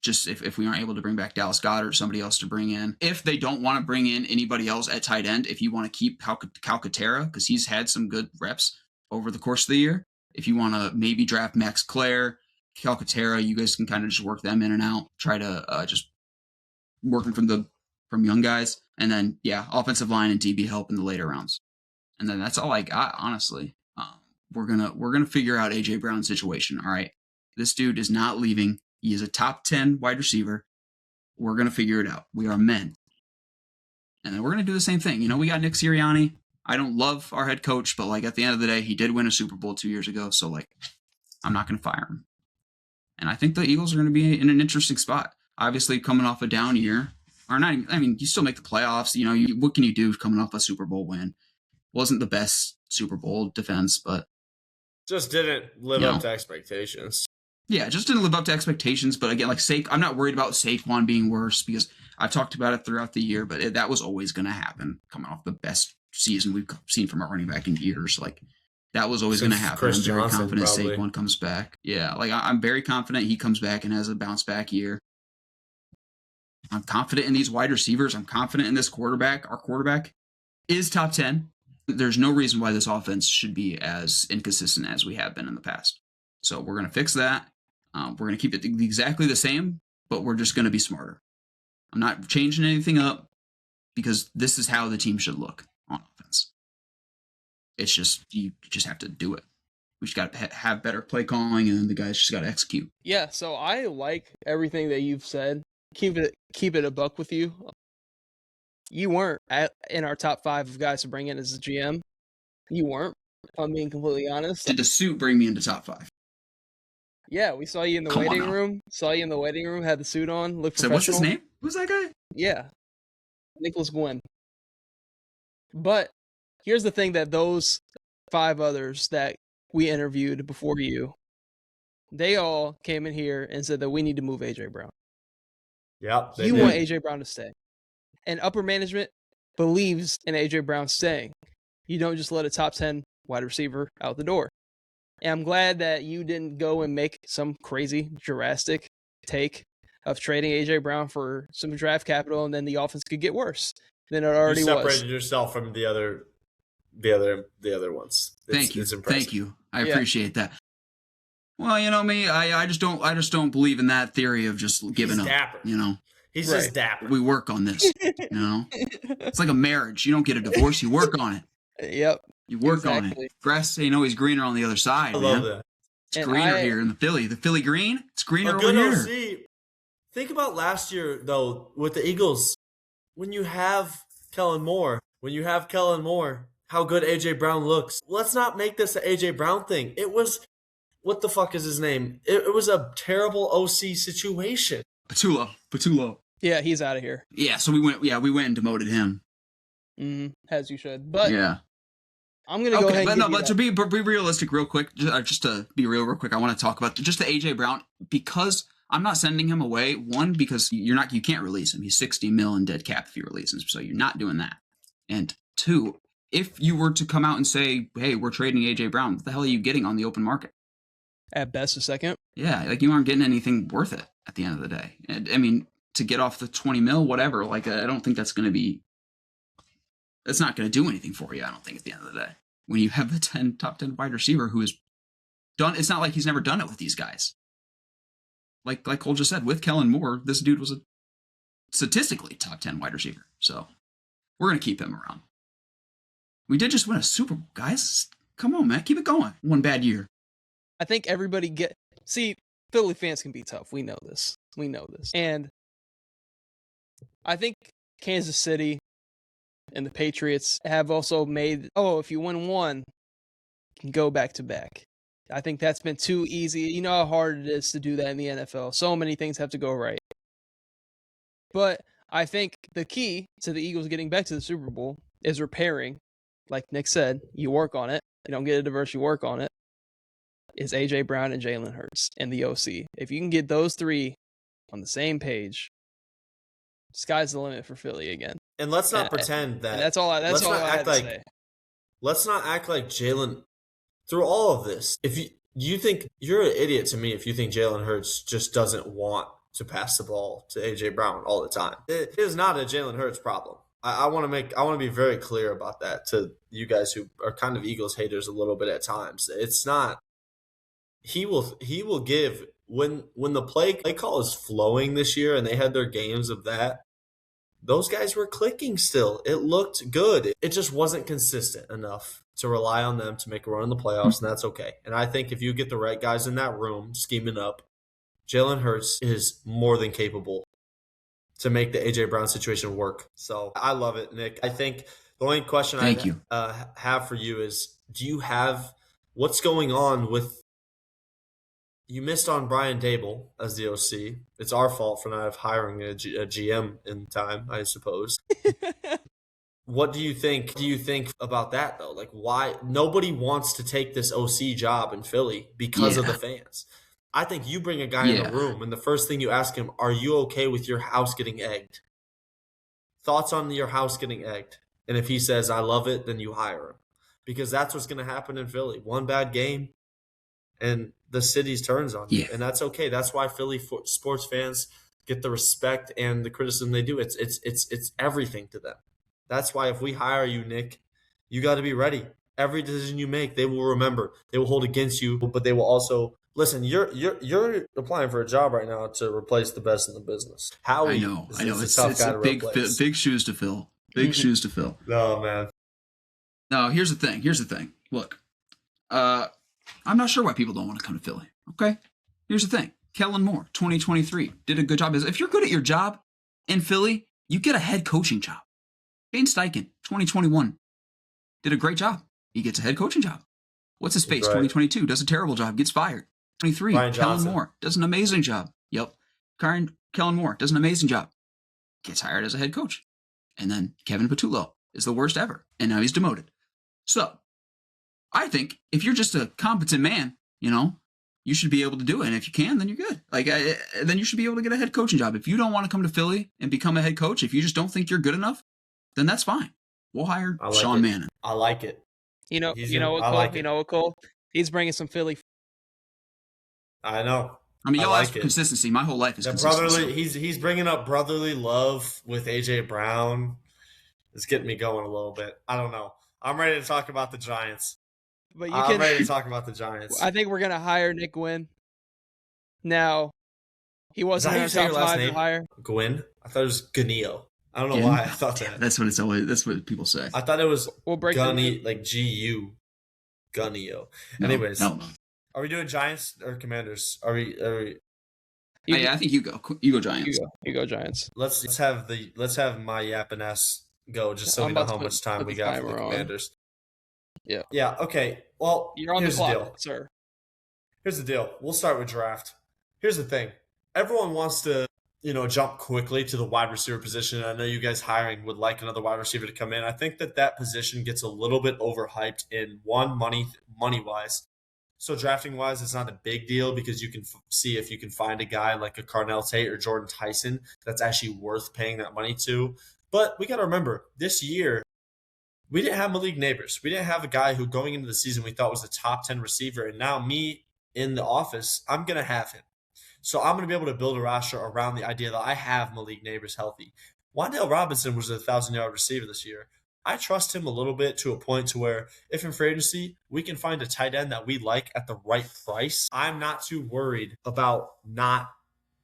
Just if we aren't able to bring back Dallas Goedert, somebody else to bring in. If they don't want to bring in anybody else at tight end, if you want to keep Calcaterra, because he's had some good reps over the course of the year. If you want to maybe draft Max Clare, Calcaterra, you guys can kind of just work them in and out. Try to just working from young guys. And then, yeah, offensive line and DB help in the later rounds. And then that's all I got, honestly. We're gonna figure out AJ Brown's situation. All right, this dude is not leaving. He is a top 10 wide receiver. We're gonna figure it out. We are men, and then we're gonna do the same thing. We got Nick Sirianni. I don't love our head coach, but like at the end of the day, he did win a Super Bowl 2 years ago. So like, I'm not going to fire him. And I think the Eagles are going to be in an interesting spot. Obviously, coming off a down year, or not. I mean, you still make the playoffs. You know, what can you do coming off a Super Bowl win? Wasn't the best Super Bowl defense, but just didn't live up to expectations. Yeah, just didn't live up to expectations. But again, like I'm not worried about Saquon being worse because I've talked about it throughout the year. But that was always going to happen. Coming off the best season we've seen from our running back in years, like that was always going to happen. Chris I'm very Johnson, confident probably. Saquon comes back. Yeah, like I'm very confident he comes back and has a bounce back year. I'm confident in these wide receivers. I'm confident in this quarterback. Our quarterback is top 10. There's no reason why this offense should be as inconsistent as we have been in the past. So we're going to fix that. We're going to keep it exactly the same, but we're just going to be smarter. I'm not changing anything up because this is how the team should look on offense. It's just, you just have to do it. We just got to have better play calling, and the guys just got to execute. Yeah, so I like everything that you've said. Keep it a buck with you. You weren't in our top 5 of guys to bring in as a GM. You weren't, if I'm being completely honest. Did the suit bring me into top 5? Yeah, we saw you in the waiting room. Had the suit on, looked professional. So what's his name? Who's that guy? Yeah, Nicholas Gwynn. But here's the thing that those 5 others that we interviewed before you, they all came in here and said that we need to move A.J. Brown. Yep. You want A.J. Brown to stay. And upper management believes in A.J. Brown staying. You don't just let a top 10 wide receiver out the door. And I'm glad that you didn't go and make some crazy, drastic take of trading A.J. Brown for some draft capital, and then the offense could get worse than it already was. You separated yourself from the other ones. Thank you. It's impressive. Thank you. I appreciate that. Well, you know me, I just don't believe in that theory of just giving up. Dapper. You know. He's just dapper. We work on this. You know. It's like a marriage. You don't get a divorce, you work on it. Yep. You work on it. Grass ain't always greener on the other side. I love that. It's greener here in the Philly green. It's greener over here. OC. Think about last year though with the Eagles. When you have Kellen Moore, how good AJ Brown looks. Let's not make this an AJ Brown thing. It was, what the fuck is his name? It was a terrible OC situation. Patullo. Yeah, he's out of here. Yeah, so we went and demoted him. As you should. But yeah. I'm going to go ahead and but to be realistic real quick, just to be real quick, I want to talk about just the AJ Brown, because I'm not sending him away. One, because you can't release him. He's $60 million in dead cap if you release him, so you're not doing that. And 2, if you were to come out and say, hey, we're trading AJ Brown, what the hell are you getting on the open market? At best, a second. Yeah, like you aren't getting anything worth it at the end of the day. And I mean, to get off the 20 mil, whatever, like I don't think that's not going to do anything for you, I don't think, at the end of the day. When you have the top 10 wide receiver who has done, it's not like he's never done it with these guys. Like Cole just said, with Kellen Moore, this dude was a statistically top 10 wide receiver. So we're going to keep him around. We did just win a Super Bowl, guys. Come on, man. Keep it going. One bad year. I think everybody see, Philly fans can be tough. We know this. And I think Kansas City and the Patriots have also made, if you win one, you can go back to back. I think that's been too easy. You know how hard it is to do that in the NFL. So many things have to go right. But I think the key to the Eagles getting back to the Super Bowl is repairing. Like Nick said, you work on it. You don't get a divorce, you work on it. Is A.J. Brown and Jalen Hurts and the OC. If you can get those 3 on the same page, sky's the limit for Philly again. And let's not pretend that. That's all I had to say. Let's not act like Jalen, through all of this, if you think, you're an idiot to me if you think Jalen Hurts just doesn't want to pass the ball to A.J. Brown all the time. It is not a Jalen Hurts problem. I want to be very clear about that to you guys who are kind of Eagles haters a little bit at times. It's not. He will give when the play call is flowing this year and they had their games of that. Those guys were clicking still. It looked good. It just wasn't consistent enough to rely on them to make a run in the playoffs, and that's okay. And I think if you get the right guys in that room scheming up, Jalen Hurts is more than capable to make the A.J. Brown situation work. So I love it, Nick. I think The only question Thank I you. have for you is, what's going on with, you missed on Brian Dable as the OC. It's our fault for not hiring a GM in time, I suppose. What do you think? Do you think about that though? Like, why nobody wants to take this OC job in Philly because of the Yeah. fans? I think you bring a guy in a Yeah. room, and the first thing you ask him, "Are you okay with your house getting egged? Thoughts on your house getting egged?" And if he says, "I love it," then you hire him, because that's what's going to happen in Philly. One bad game, and the city's turns on you, Yeah. and that's okay. That's why Philly sports fans get the respect and the criticism they do. It's everything to them. That's why if we hire you, Nick, you got to be ready. Every decision you make, they will remember. They will hold against you, but they will also listen. You're applying for a job right now to replace the best in the business. Howie I know. is a tough guy to replace. Big shoes to fill. Big shoes to fill. No, man. No, here's the thing. Look, I'm not sure why people don't want to come to Philly. Okay? Here's the thing. Kellen Moore, 2023, did a good job. If you're good at your job in Philly, you get a head coaching job. Shane Steichen, 2021, did a great job. He gets a head coaching job. What's his face? Right. 2022, does a terrible job, gets fired. 23, Kellen Moore, does an amazing job. Yep. Kellen Moore does an amazing job. Gets hired as a head coach. And then Kevin Patullo is the worst ever. And now he's demoted. So, I think if you're just a competent man, you should be able to do it. And if you can, then you're good. Then you should be able to get a head coaching job. If you don't want to come to Philly and become a head coach, if you just don't think you're good enough, then that's fine. We'll hire Sean Mannon. I like it. You know what, Cole? He's bringing some Philly. I know. I mean, y'all ask for consistency. My whole life is consistency. He's bringing up brotherly love with AJ Brown. It's getting me going a little bit. I don't know. I'm ready to talk about the Giants. But I'm ready to talk about the Giants. I think we're gonna hire Nick Gwynn. Now, he wasn't in our top 5 to hire. Gwynn? I thought it was Ganio. I don't know why I thought that. That's what people say. I thought it was Gunny, like G-U. Gunnio. No, Anyways, no. Are we doing Giants or Commanders? Are we? I think you go. You go Giants. You go Giants. Let's have my yapping ass go, just so we know how much time we got for the Commanders. Yeah. Yeah. Okay. Well, you're on the clock, sir. Here's the deal. We'll start with draft. Here's the thing. Everyone wants to, jump quickly to the wide receiver position. I know you guys hiring would like another wide receiver to come in. I think that position gets a little bit overhyped in money wise. So drafting wise, it's not a big deal because you can see if you can find a guy like a Carnell Tate or Jordan Tyson that's actually worth paying that money to. But we got to remember, this year, we didn't have Malik Neighbors. We didn't have a guy who going into the season we thought was a top 10 receiver. And now me in the office, I'm going to have him. So I'm going to be able to build a roster around the idea that I have Malik Neighbors healthy. Wan'Dale Robinson was a 1,000-yard receiver this year. I trust him a little bit to a point to where if in free agency we can find a tight end that we like at the right price, I'm not too worried about not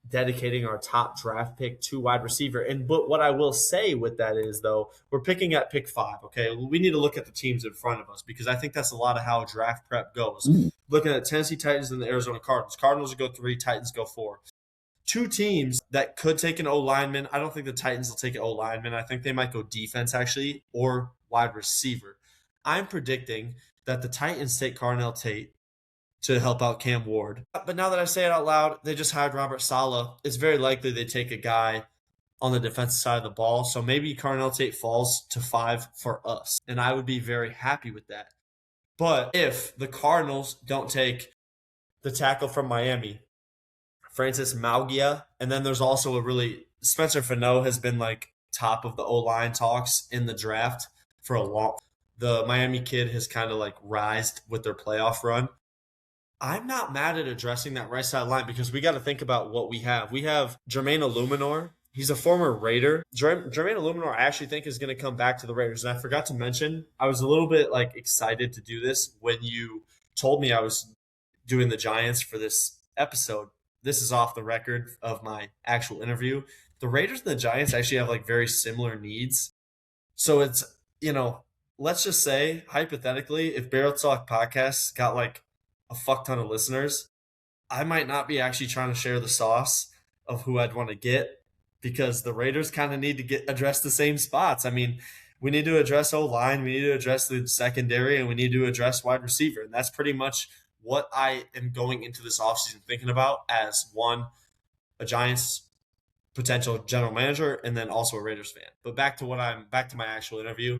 dedicating our top draft pick to wide receiver. But what I will say with that is, though, we're picking at pick 5, okay? We need to look at the teams in front of us because I think that's a lot of how draft prep goes. Looking at Tennessee Titans and the Arizona Cardinals. Cardinals will go 3, Titans go 4. 2 teams that could take an O-lineman. I don't think the Titans will take an O-lineman. I think they might go defense, actually, or wide receiver. I'm predicting that the Titans take Carnell Tate to help out Cam Ward. But now that I say it out loud, they just hired Robert Saleh. It's very likely they take a guy on the defensive side of the ball. So maybe Carnell Tate falls to 5 for us. And I would be very happy with that. But if the Cardinals don't take the tackle from Miami, Francis Maugia, and then there's also Spencer Fano has been like top of the O-line talks in the draft for a long. The Miami kid has kind of like rised with their playoff run. I'm not mad at addressing that right side line because we got to think about what we have. We have Jermaine Illuminor. He's a former Raider. Jermaine Illuminor, I actually think, is going to come back to the Raiders. And I forgot to mention, I was a little bit excited to do this when you told me I was doing the Giants for this episode. This is off the record of my actual interview. The Raiders and the Giants actually have very similar needs. So it's, let's just say, hypothetically, if Barrel Talk Podcast got a fuck ton of listeners, I might not be actually trying to share the sauce of who I'd want to get because the Raiders kind of need to address the same spots. I mean, we need to address O-line, we need to address the secondary, and we need to address wide receiver. And that's pretty much what I am going into this offseason thinking about as one, a Giants potential general manager, and then also a Raiders fan. But back to my actual interview.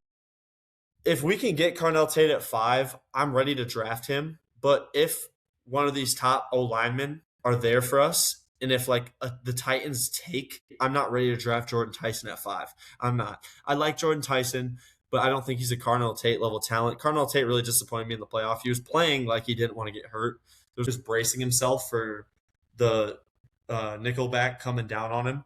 If we can get Carnell Tate at 5, I'm ready to draft him. But if one of these top O linemen are there for us, and if the Titans take, I'm not ready to draft Jordan Tyson at 5. I'm not. I like Jordan Tyson, but I don't think he's a Carnell Tate level talent. Carnell Tate really disappointed me in the playoff. He was playing like he didn't want to get hurt. He was just bracing himself for the nickelback coming down on him.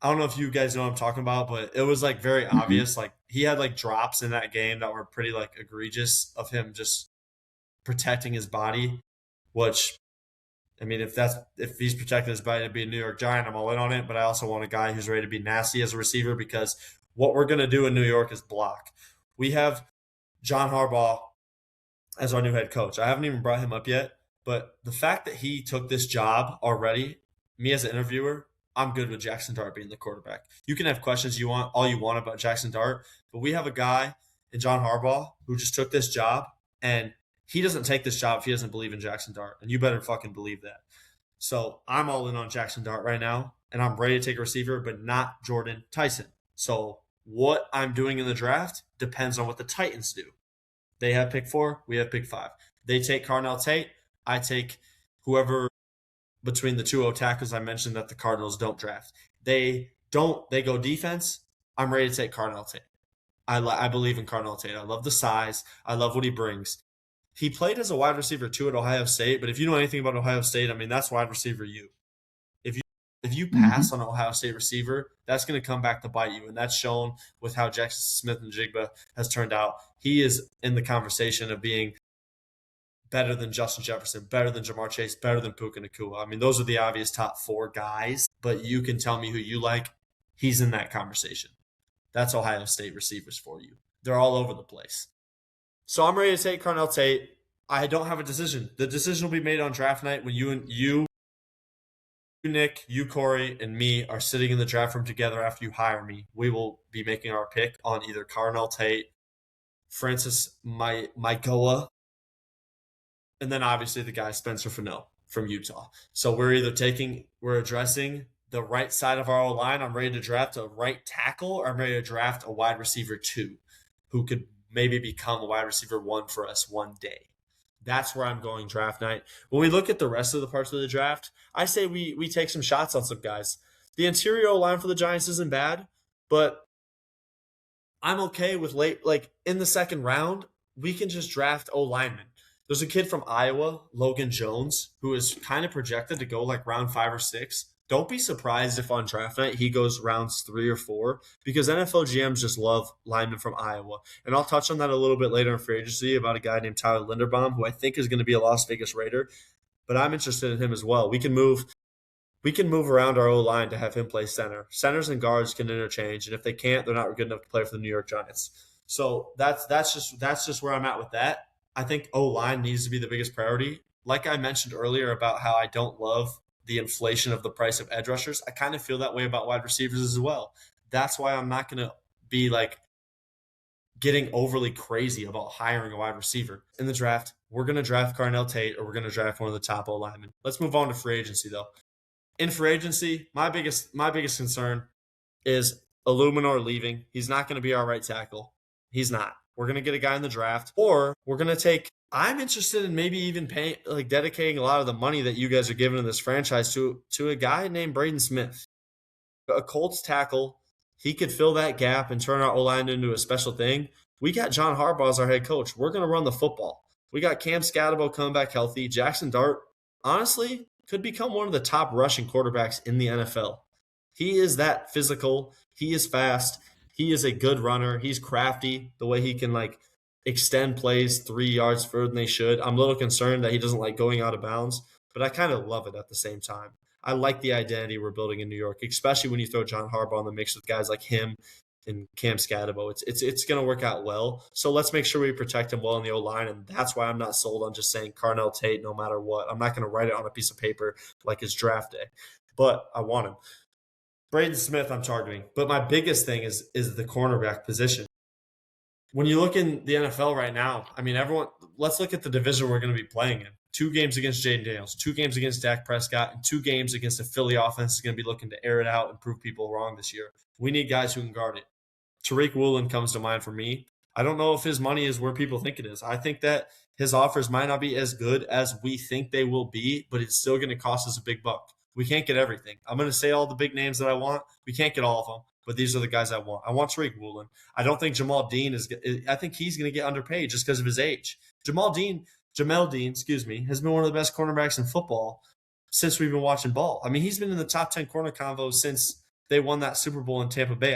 I don't know if you guys know what I'm talking about, but it was very obvious. He had drops in that game that were pretty egregious of him just protecting his body, which, I mean, if he's protecting his body to be a New York Giant, I'm all in on it. But I also want a guy who's ready to be nasty as a receiver, because what we're going to do in New York is block. We have John Harbaugh as our new head coach. I haven't even brought him up yet, but the fact that he took this job already, me as an interviewer, I'm good with Jackson Dart being the quarterback. You can have questions all you want about Jackson Dart, but we have a guy in John Harbaugh who just took this job, and he doesn't take this job if he doesn't believe in Jackson Dart, and you better fucking believe that. So I'm all in on Jackson Dart right now, and I'm ready to take a receiver, but not Jordan Tyson. So what I'm doing in the draft depends on what the Titans do. They have pick 4, we have pick 5. They take Carnell Tate, I take whoever between the 2 tackles I mentioned that the Cardinals don't draft. They go defense. I'm ready to take Carnell Tate. I believe in Carnell Tate. I love the size. I love what he brings. He played as a wide receiver too at Ohio State, but if you know anything about Ohio State, I mean, that's wide receiver you. If you pass on an Ohio State receiver, that's going to come back to bite you, and that's shown with how Jackson Smith-Njigba has turned out. He is in the conversation of being better than Justin Jefferson, better than Jamar Chase, better than Puka Nacua. I mean, those are the obvious top 4 guys, but you can tell me who you like. He's in that conversation. That's Ohio State receivers for you. They're all over the place. So I'm ready to take Carnell Tate. I don't have a decision. The decision will be made on draft night when you, Nick, you, Corey, and me are sitting in the draft room together after you hire me. We will be making our pick on either Carnell Tate, Francis Maigoa, and then obviously the guy Spencer Fennell from Utah. So we're addressing the right side of our O-line. I'm ready to draft a right tackle, or I'm ready to draft a wide receiver 2 who could maybe become a wide receiver 1 for us one day. That's where I'm going draft night. When we look at the rest of the parts of the draft, I say we take some shots on some guys. The interior O-line for the Giants isn't bad, but I'm okay with late, in the second round, we can just draft O-linemen. There's a kid from Iowa, Logan Jones, who is kind of projected to go round 5 or 6. Don't be surprised if on draft night he goes rounds 3 or 4, because NFL GMs just love linemen from Iowa. And I'll touch on that a little bit later in free agency about a guy named Tyler Linderbaum, who I think is going to be a Las Vegas Raider, but I'm interested in him as well. We can move around our O-line to have him play center. Centers and guards can interchange, and if they can't, they're not good enough to play for the New York Giants. So that's just where I'm at with that. I think O-line needs to be the biggest priority. Like I mentioned earlier about how I don't love the inflation of the price of edge rushers, I kind of feel that way about wide receivers as well. That's why I'm not going to be getting overly crazy about hiring a wide receiver. In the draft, we're going to draft Carnell Tate, or we're going to draft one of the top O-linemen. Let's move on to free agency, though. In free agency, my biggest concern is Illuminor leaving. He's not going to be our right tackle. He's not. We're going to get a guy in the draft, or we're going to take – I'm interested in maybe even paying, dedicating a lot of the money that you guys are giving in this franchise to a guy named Braden Smith, a Colts tackle. He could fill that gap and turn our O-line into a special thing. We got John Harbaugh as our head coach. We're going to run the football. We got Cam Scatterbo coming back healthy. Jackson Dart, honestly, could become one of the top rushing quarterbacks in the NFL. He is that physical. He is fast. He is a good runner. He's crafty the way he can extend plays 3 yards further than they should. I'm a little concerned that he doesn't like going out of bounds, but I kind of love it at the same time. I like the identity we're building in New York, especially when you throw John Harbaugh in the mix with guys like him and Cam Scatterbo. It's going to work out well. So let's make sure we protect him well in the O-line, and that's why I'm not sold on just saying Carnell Tate no matter what. I'm not going to write it on a piece of paper like his draft day, but I want him. Braden Smith I'm targeting, but my biggest thing is the cornerback position. when you look in the NFL right now, I mean, let's look at the division we're going to be playing in. 2 games against Jaden Daniels, 2 games against Dak Prescott, and 2 games against a Philly offense that's going to be looking to air it out and prove people wrong this year. We need guys who can guard it. Tariq Woolen comes to mind for me. I don't know if his money is where people think it is. I think that his offers might not be as good as we think they will be, but it's still going to cost us a big buck. We can't get everything. I'm going to say all the big names that I want. We can't get all of them, but these are the guys I want. I want Tariq Woolen. I don't think Jamal Dean I think he's going to get underpaid just because of his age. Jamel Dean, has been one of the best cornerbacks in football since we've been watching ball. I mean, he's been in the top 10 corner convo since they won that Super Bowl in Tampa Bay.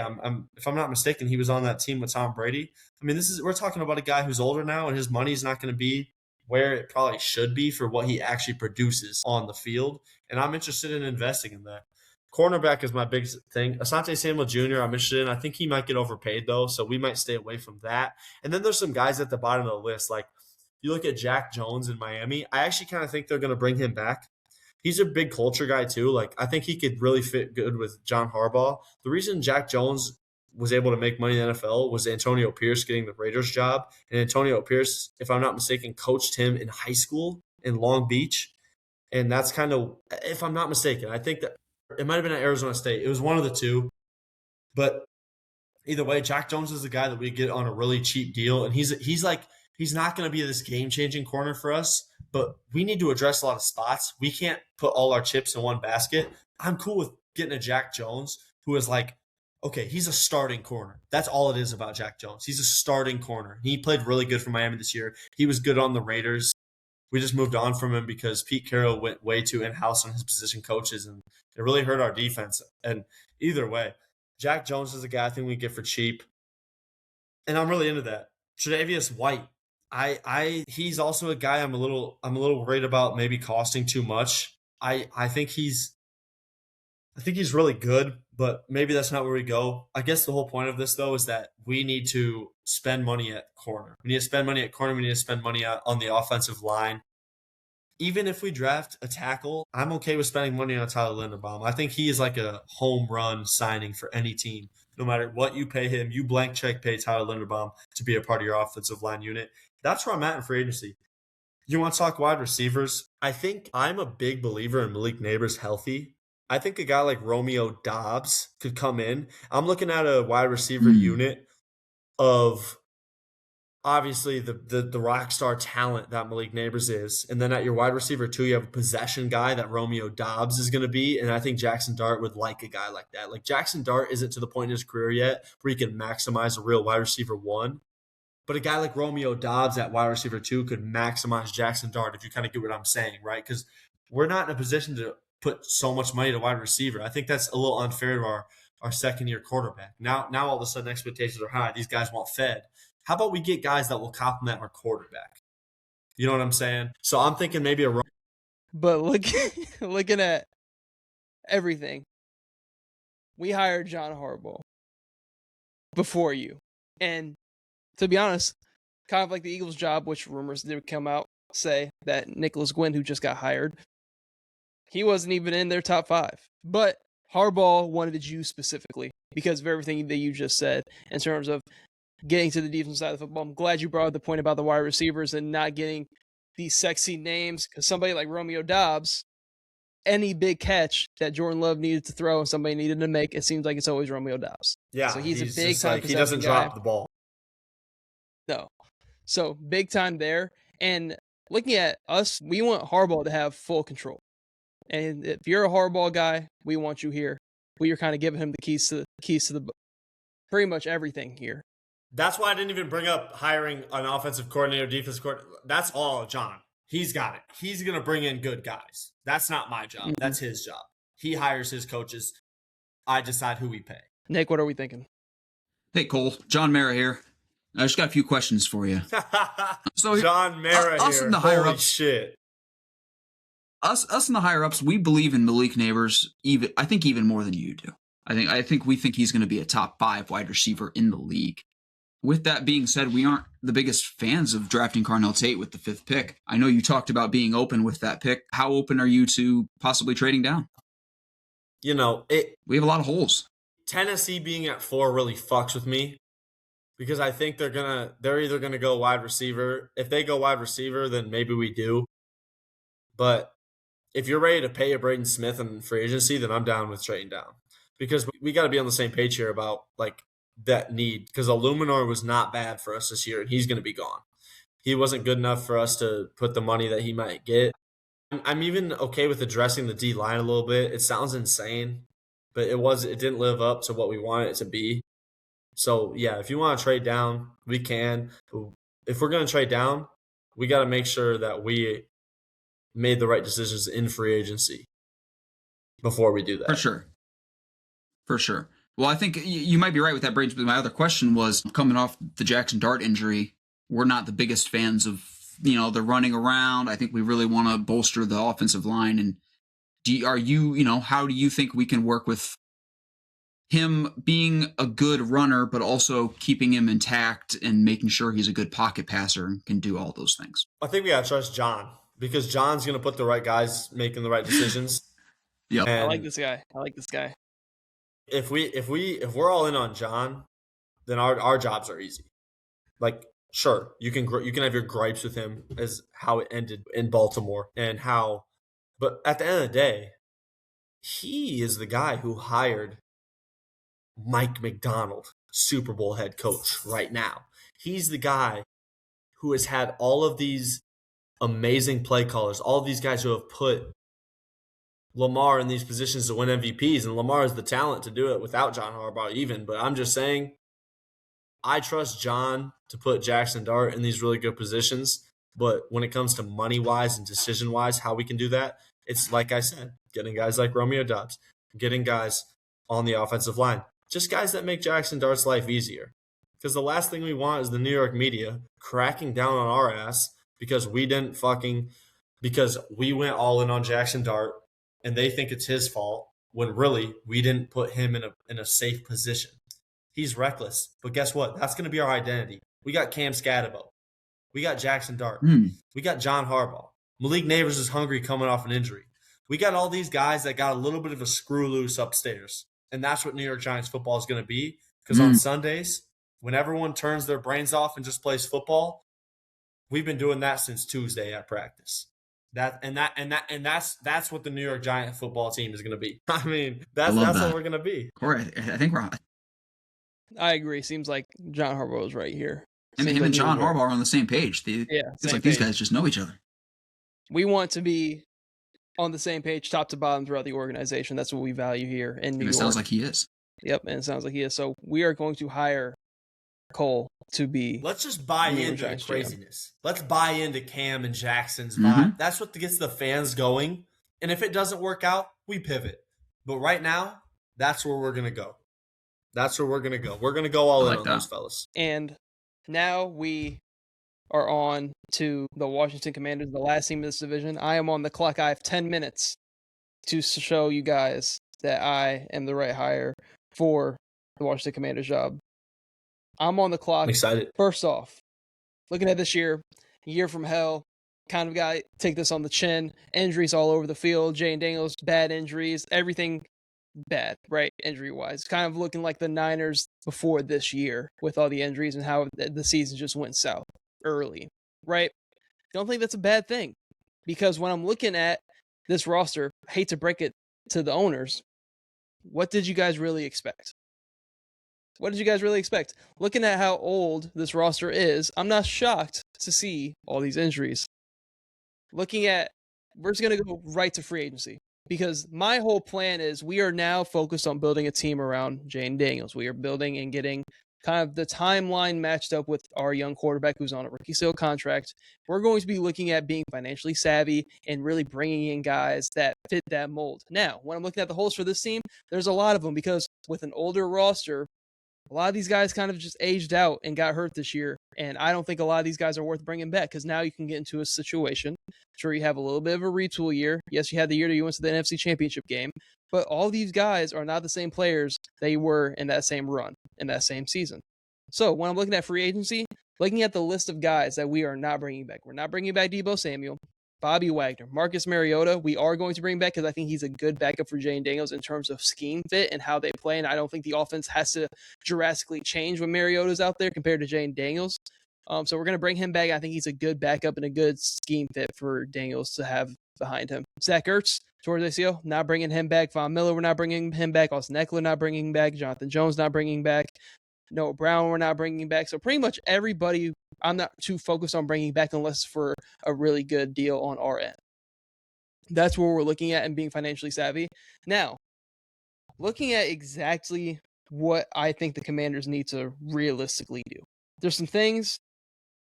If I'm not mistaken, he was on that team with Tom Brady. I mean, we're talking about a guy who's older now, and his money's not going to be where it probably should be for what he actually produces on the field. And I'm interested in investing in that. Cornerback is my big thing. Asante Samuel Jr., I'm interested in. I think he might get overpaid, though, so we might stay away from that. And then there's some guys at the bottom of the list. Like, you look at Jack Jones in Miami. I actually kind of think they're going to bring him back. He's a big culture guy, too. Like, I think he could really fit good with John Harbaugh. The reason Jack Jones was able to make money in the NFL was Antonio Pierce getting the Raiders job. And Antonio Pierce, if I'm not mistaken, coached him in high school in Long Beach. And that's kind of, if I'm not mistaken, I think that it might have been at Arizona State. It was one of the two. But either way, Jack Jones is the guy that we get on a really cheap deal. And he's not going to be this game-changing corner for us, but we need to address a lot of spots. We can't put all our chips in one basket. I'm cool with getting a Jack Jones who is like, okay, he's a starting corner. That's all it is about Jack Jones. He's a starting corner. He played really good for Miami this year. He was good on the Raiders. We just moved on from him because Pete Carroll went way too in-house on his position coaches, and it really hurt our defense. And either way, Jack Jones is a guy I think we get for cheap, and I'm really into that. Tre'Davious White, he's also a guy I'm a little worried about maybe costing too much. I think he's really good, but maybe that's not where we go. I guess the whole point of this, though, is that we need to spend money at corner. We need to spend money at corner. We need to spend money on the offensive line. Even if we draft a tackle, I'm okay with spending money on Tyler Linderbaum. I think he is like a home run signing for any team. No matter what you pay him, you blank check pay Tyler Linderbaum to be a part of your offensive line unit. That's where I'm at in free agency. You want to talk wide receivers? I think I'm a big believer in Malik Neighbors healthy. I think a guy like Romeo Doubs could come in. I'm looking at a wide receiver unit of obviously the rock star talent that Malik Neighbors is. And then at your wide receiver 2, you have a possession guy that Romeo Doubs is going to be. And I think Jackson Dart would like a guy like that. Like Jackson Dart isn't to the point in his career yet where he can maximize a real wide receiver 1. But a guy like Romeo Doubs at wide receiver 2 could maximize Jackson Dart, if you kind of get what I'm saying, right? Because we're not in a position to put so much money to wide receiver. I think that's a little unfair to our second-year quarterback. Now all of a sudden expectations are high. These guys want fed. How about we get guys that will complement our quarterback? You know what I'm saying? So I'm thinking maybe a – But looking at everything, we hired John Harbaugh before you. And to be honest, kind of like the Eagles' job, which rumors did come out, say that Nicholas Gwynn, who just got hired, he wasn't even in their top 5. But Harbaugh wanted you specifically because of everything that you just said in terms of getting to the defensive side of the football. I'm glad you brought up the point about the wide receivers and not getting these sexy names, because somebody like Romeo Doubs, any big catch that Jordan Love needed to throw and somebody needed to make, it seems like it's always Romeo Doubs. Yeah, so he's a big time. He doesn't drop the ball. No, so big time there. And looking at us, we want Harbaugh to have full control. And if you're a Harbaugh guy, we want you here. We are kind of giving him the keys to the pretty much everything here. That's why I didn't even bring up hiring an offensive coordinator, defensive coordinator. That's all John. He's got it. He's going to bring in good guys. That's not my job. That's his job. He hires his coaches. I decide who we pay. Nick, what are we thinking? Hey, Cole. John Mara here. I just got a few questions for you. So John Mara us here. In the Holy higher ups, shit. Us in the higher ups, we believe in Malik Neighbors. I think even more than you do. I think we think he's going to be a top 5 wide receiver in the league. With that being said, we aren't the biggest fans of drafting Carnell Tate with the 5th pick. I know you talked about being open with that pick. How open are you to possibly trading down? You know, we have a lot of holes. Tennessee being at 4 really fucks with me. because I think they're either gonna go wide receiver. If they go wide receiver, then maybe we do. But if you're ready to pay a Braden Smith in free agency, then I'm down with trading down, because we got to be on the same page here about like that need, because Illuminor was not bad for us this year, and he's going to be gone. He wasn't good enough for us to put the money that he might get. I'm even okay with addressing the D line a little bit. It sounds insane, but it didn't live up to what we wanted it to be. So yeah, if you want to trade down, we can. If we're going to trade down, we got to make sure that we made the right decisions in free agency before we do that. For sure. Well, I think you might be right with that, Brady. But my other question was, coming off the Jackson Dart injury, we're not the biggest fans of, the running around. I think we really want to bolster the offensive line. And how do you think we can work with him being a good runner, but also keeping him intact and making sure he's a good pocket passer and can do all those things? I think we got to trust John, because John's going to put the right guys making the right decisions. Yeah, I like this guy. If we're all in on John, then our jobs are easy. Like, sure, you can have your gripes with him as how it ended in Baltimore and how, but at the end of the day, he is the guy who hired Mike McDonald, Super Bowl head coach, right now. He's the guy who has had all of these amazing play callers, all of these guys who have put Lamar in these positions to win MVPs, and Lamar has the talent to do it without John Harbaugh even. But I'm just saying, I trust John to put Jackson Dart in these really good positions. But when it comes to money-wise and decision-wise, how we can do that, it's like I said, getting guys like Romeo Doubs, getting guys on the offensive line, just guys that make Jackson Dart's life easier. Because the last thing we want is the New York media cracking down on our ass because we went all in on Jackson Dart, and they think it's his fault, when really we didn't put him in a safe position. He's reckless, but guess what? That's going to be our identity. We got Cam Scatabo. We got Jackson Dart. We got John Harbaugh. Malik Neighbors is hungry coming off an injury. We got all these guys that got a little bit of a screw loose upstairs, and that's what New York Giants football is going to be, because on Sundays, when everyone turns their brains off and just plays football, we've been doing that since Tuesday at practice. That's what the New York Giant football team is going to be. I mean, that's what we're going to be. Correct. I think we're on. I agree. Seems like John Harbaugh is right here. Him and John Harbaugh are on the same page. It's like these guys just know each other. We want to be on the same page, top to bottom, throughout the organization. That's what we value here in New York. It sounds like he is. Yep, and it sounds like he is. So we are going to hire Cole to be. Let's just buy into the craziness. Let's buy into Cam and Jackson's vibe. That's what gets the fans going. And if it doesn't work out, we pivot. But right now, that's where we're going to go. We're going to go all in on those fellas. And now we are on to the Washington Commanders, the last team in this division. I am on the clock. I have 10 minutes to show you guys that I am the right hire for the Washington Commanders job. I'm on the clock. I'm excited. First off, looking at this year from hell, kind of got to take this on the chin. Injuries all over the field. Jane Daniels, bad injuries, everything bad, right? Injury-wise. Kind of looking like the Niners before this year with all the injuries and how the season just went south early, right? Don't think that's a bad thing, because when I'm looking at this roster, I hate to break it to the owners, what did you guys really expect? Looking at how old this roster is, I'm not shocked to see all these injuries. We're just going to go right to free agency, because my whole plan is we are now focused on building a team around Jane Daniels. We are building and getting kind of the timeline matched up with our young quarterback who's on a rookie seal contract. We're going to be looking at being financially savvy and really bringing in guys that fit that mold. Now, when I'm looking at the holes for this team, there's a lot of them, because with an older roster, a lot of these guys kind of just aged out and got hurt this year. And I don't think a lot of these guys are worth bringing back, because now you can get into a situation, sure, you have a little bit of a retool year. Yes, you had the year that you went to the NFC Championship game, but all these guys are not the same players they were in that same run, in that same season. So when I'm looking at free agency, looking at the list of guys that we are not bringing back, we're not bringing back Deebo Samuel. Bobby Wagner, Marcus Mariota, we are going to bring back because I think he's a good backup for Jane Daniels in terms of scheme fit and how they play. And I don't think the offense has to drastically change when Mariota's out there compared to Jane Daniels. So we're going to bring him back. I think he's a good backup and a good scheme fit for Daniels to have behind him. Zach Ertz, George ACL, not bringing him back. Von Miller, we're not bringing him back. Austin Eckler, not bringing him back. Jonathan Jones, not bringing back. Noah Brown, we're not bringing back. So pretty much everybody I'm not too focused on bringing back unless for a really good deal on our end. That's where we're looking at and being financially savvy. Now, looking at exactly what I think the Commanders need to realistically do. There's some things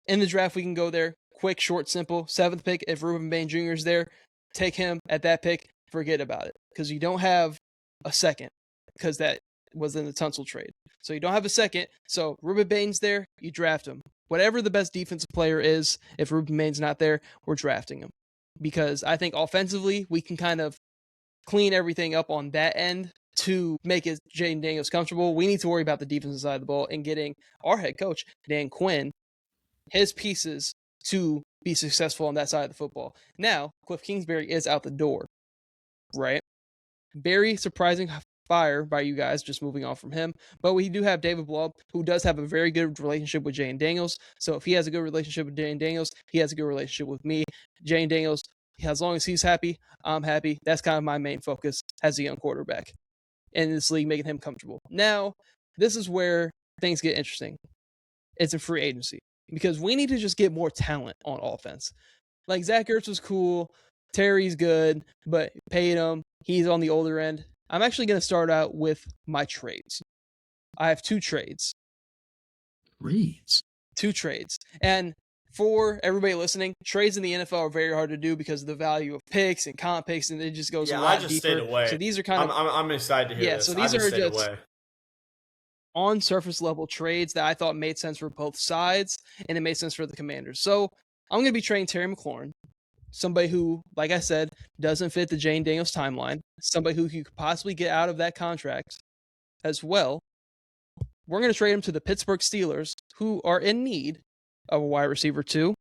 in the draft we can go there. Quick, short, simple. 7th pick, if Ruben Bain Jr. is there, take him at that pick. Forget about it. Because you don't have a second. Because that was in the Tunsil trade. So you don't have a second. So Ruben Bain's there, you draft him. Whatever the best defensive player is, if Ruben Bain's not there, we're drafting him. Because I think offensively, we can kind of clean everything up on that end to make it Jaden Daniels comfortable. We need to worry about the defensive side of the ball and getting our head coach, Dan Quinn, his pieces to be successful on that side of the football. Now, Cliff Kingsbury is out the door, right? Very surprising fire by you guys, just moving on from him. But we do have David Blob, who does have a very good relationship with Jane Daniels. So if he has a good relationship with Jane Daniels, he has a good relationship with me. Jane Daniels, as long as he's happy, I'm happy. That's kind of my main focus as a young quarterback in this league, making him comfortable. Now, this is where things get interesting. It's a free agency because we need to just get more talent on offense. Like Zach Ertz was cool. Terry's good, but paid him. He's on the older end. I'm actually going to start out with my trades. I have 2 trades. Trades? 2 trades. And for everybody listening, trades in the NFL are very hard to do because of the value of picks and comp picks, and it just goes a lot I just deeper. stayed away. So these are kind of... I'm excited to hear this. So these are just away. on surface level trades that I thought made sense for both sides, and it made sense for the Commanders. So I'm going to be trading Terry McLaurin, somebody who, like I said, doesn't fit the Jane Daniels timeline, somebody who you could possibly get out of that contract as well. We're going to trade him to the Pittsburgh Steelers, who are in need of a wide receiver too.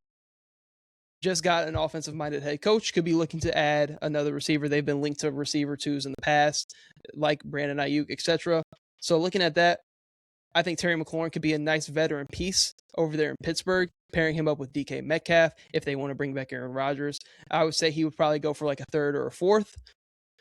Just got an offensive-minded head coach, could be looking to add another receiver. They've been linked to receiver twos in the past, like Brandon Ayuk, etc. So looking at that, I think Terry McLaurin could be a nice veteran piece over there in Pittsburgh, pairing him up with DK Metcalf if they want to bring back Aaron Rodgers. I would say he would probably go for like a 3rd or a 4th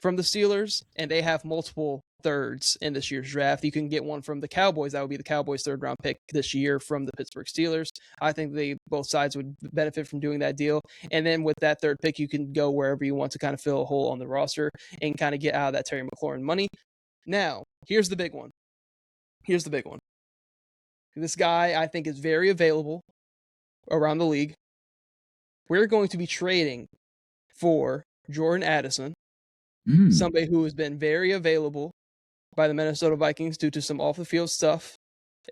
from the Steelers, and they have multiple 3rds in this year's draft. You can get one from the Cowboys. That would be the Cowboys' 3rd round pick this year from the Pittsburgh Steelers. I think both sides would benefit from doing that deal. And then with that 3rd pick, you can go wherever you want to kind of fill a hole on the roster and kind of get out of that Terry McLaurin money. Now, here's the big one. This guy, I think, is very available around the league. We're going to be trading for Jordan Addison, somebody who has been very available by the Minnesota Vikings due to some off-the-field stuff.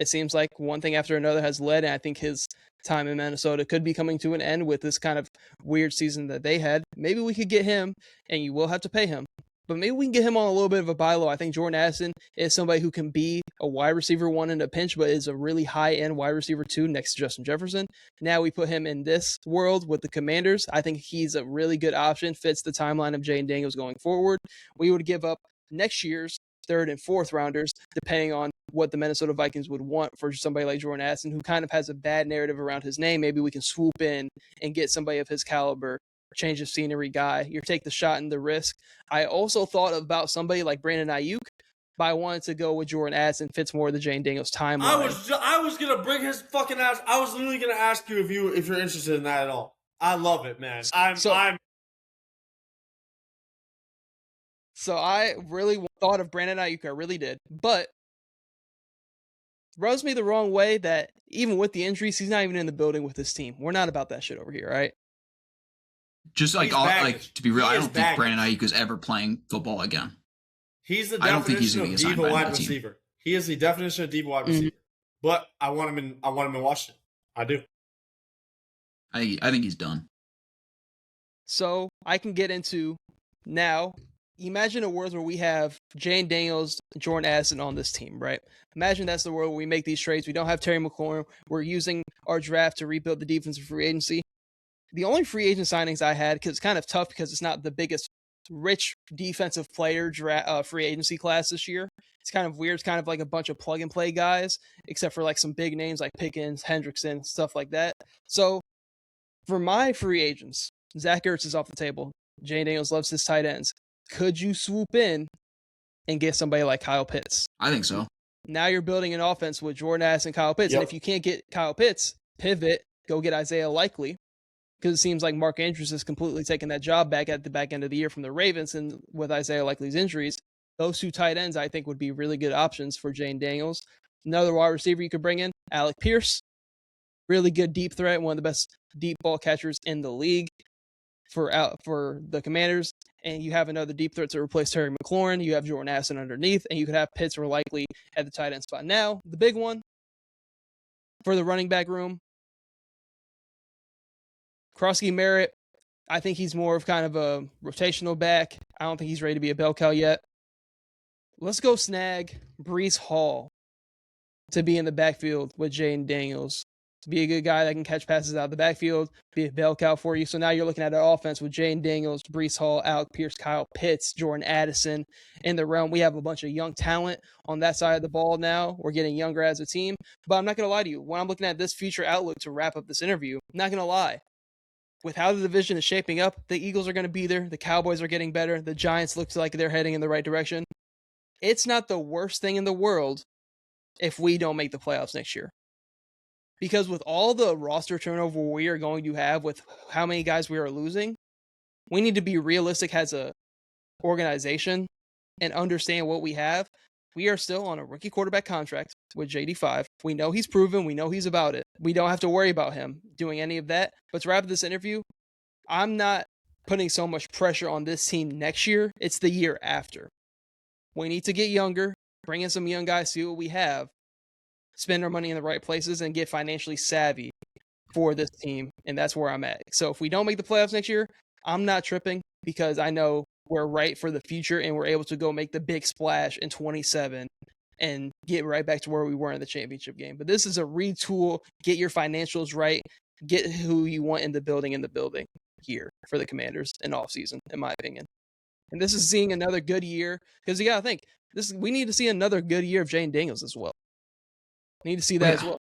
It seems like one thing after another has led, and I think his time in Minnesota could be coming to an end with this kind of weird season that they had. Maybe we could get him, and you will have to pay him. But maybe we can get him on a little bit of a buy low. I think Jordan Addison is somebody who can be a wide receiver 1 in a pinch, but is a really high-end wide receiver 2 next to Justin Jefferson. Now we put him in this world with the Commanders. I think he's a really good option, fits the timeline of Jane Daniels going forward. We would give up next year's 3rd and 4th rounders, depending on what the Minnesota Vikings would want for somebody like Jordan Addison, who kind of has a bad narrative around his name. Maybe we can swoop in and get somebody of his caliber, change of scenery guy. You take the shot and the risk. I also thought about somebody like Brandon Ayuk, but I wanted to go with Jordan Addison. Fits more of the Jane Daniels timeline. I was gonna bring his fucking ass. I was literally gonna ask you if you're interested in that at all. I love it, man. So I really thought of Brandon Ayuk. I really did, but rubs me the wrong way that even with the injuries, he's not even in the building with his team. We're not about that shit over here, right? Just to be real, I don't think Brandon Ayuk is ever playing football again. He's the definition of diva wide receiver. He is the definition of diva wide receiver. But I want him in Washington. I do. I think he's done. So I can get into now. Imagine a world where we have Jane Daniels, Jordan Addison on this team, right? Imagine that's the world where we make these trades. We don't have Terry McLaurin. We're using our draft to rebuild the defensive free agency. The only free agent signings I had, because it's kind of tough because it's not the biggest rich defensive player free agency class this year. It's kind of weird. It's kind of like a bunch of plug and play guys, except for like some big names like Pickens, Hendrickson, stuff like that. So for my free agents, Zach Ertz is off the table. Jay Daniels loves his tight ends. Could you swoop in and get somebody like Kyle Pitts? I think so. Now you're building an offense with Jordan Addison and Kyle Pitts. Yep. And if you can't get Kyle Pitts, pivot, go get Isaiah Likely. Because it seems like Mark Andrews has completely taken that job back at the back end of the year from the Ravens. And with Isaiah Likely's injuries, those two tight ends, I think, would be really good options for Jane Daniels. Another wide receiver you could bring in, Alec Pierce. Really good deep threat, one of the best deep ball catchers in the league for the Commanders. And you have another deep threat to replace Terry McLaurin. You have Jordan Addison underneath, and you could have Pitts or Likely at the tight end spot. Now, the big one for the running back room, Krosky Merritt. I think he's more of kind of a rotational back. I don't think he's ready to be a bell cow yet. Let's go snag Breece Hall to be in the backfield with Jayden Daniels. To be a good guy that can catch passes out of the backfield, be a bell cow for you. So now you're looking at an offense with Jayden Daniels, Breece Hall, Alec Pierce, Kyle Pitts, Jordan Addison in the realm. We have a bunch of young talent on that side of the ball now. We're getting younger as a team. But I'm not going to lie to you. When I'm looking at this future outlook to wrap up this interview, I'm not going to lie. With how the division is shaping up, the Eagles are going to be there. The Cowboys are getting better. The Giants looks like they're heading in the right direction. It's not the worst thing in the world if we don't make the playoffs next year. Because with all the roster turnover we are going to have with how many guys we are losing, we need to be realistic as a organization and understand what we have. We are still on a rookie quarterback contract with JD5. We know he's proven. We know he's about it. We don't have to worry about him doing any of that. But to wrap up this interview, I'm not putting so much pressure on this team next year. It's the year after. We need to get younger, bring in some young guys, see what we have, spend our money in the right places, and get financially savvy for this team. And that's where I'm at. So if we don't make the playoffs next year, I'm not tripping because I know we're right for the future and we're able to go make the big splash in 27 and get right back to where we were in the championship game. But this is a retool, get your financials right, get who you want in the building here for the Commanders in offseason, in my opinion. And this is seeing another good year because you got to think, we need to see another good year of Jayden Daniels as well. Need to see that as well.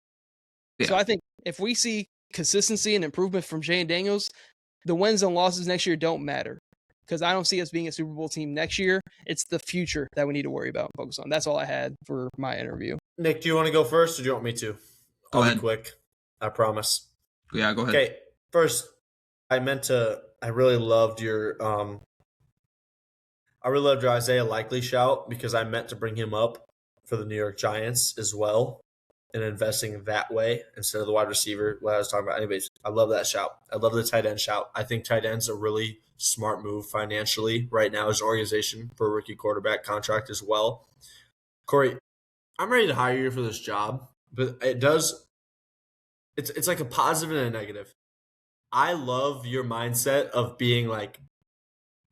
Yeah. So I think if we see consistency and improvement from Jayden Daniels, the wins and losses next year don't matter because I don't see us being a Super Bowl team next year. It's the future that we need to worry about and focus on. That's all I had for my interview. Nick, do you want to go first or do you want me to? Go ahead. Be quick. I promise. Yeah, go ahead. Okay. First, I really loved your Isaiah Likely shout because I meant to bring him up for the New York Giants as well. And investing that way instead of the wide receiver, what I was talking about. Anyways, I love that shout. I love the tight end shout. I think tight end's a really smart move financially right now as an organization for a rookie quarterback contract as well. Corey, I'm ready to hire you for this job, but it's like a positive and a negative. I love your mindset of being like,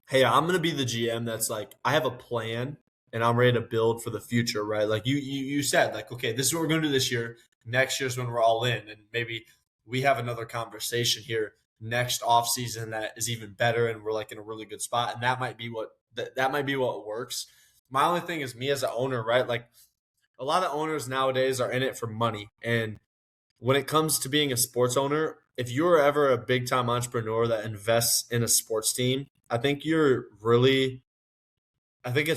hey, I'm going to be the GM that's like, I have a plan and I'm ready to build for the future, right? Like you said, like, okay, this is what we're going to do this year. Next year's when we're all in, and maybe we have another conversation here next offseason that is even better, and we're like in a really good spot. And that might be what works. My only thing is me as an owner, right? Like a lot of owners nowadays are in it for money, and when it comes to being a sports owner, if you're ever a big time entrepreneur that invests in a sports team, I think it's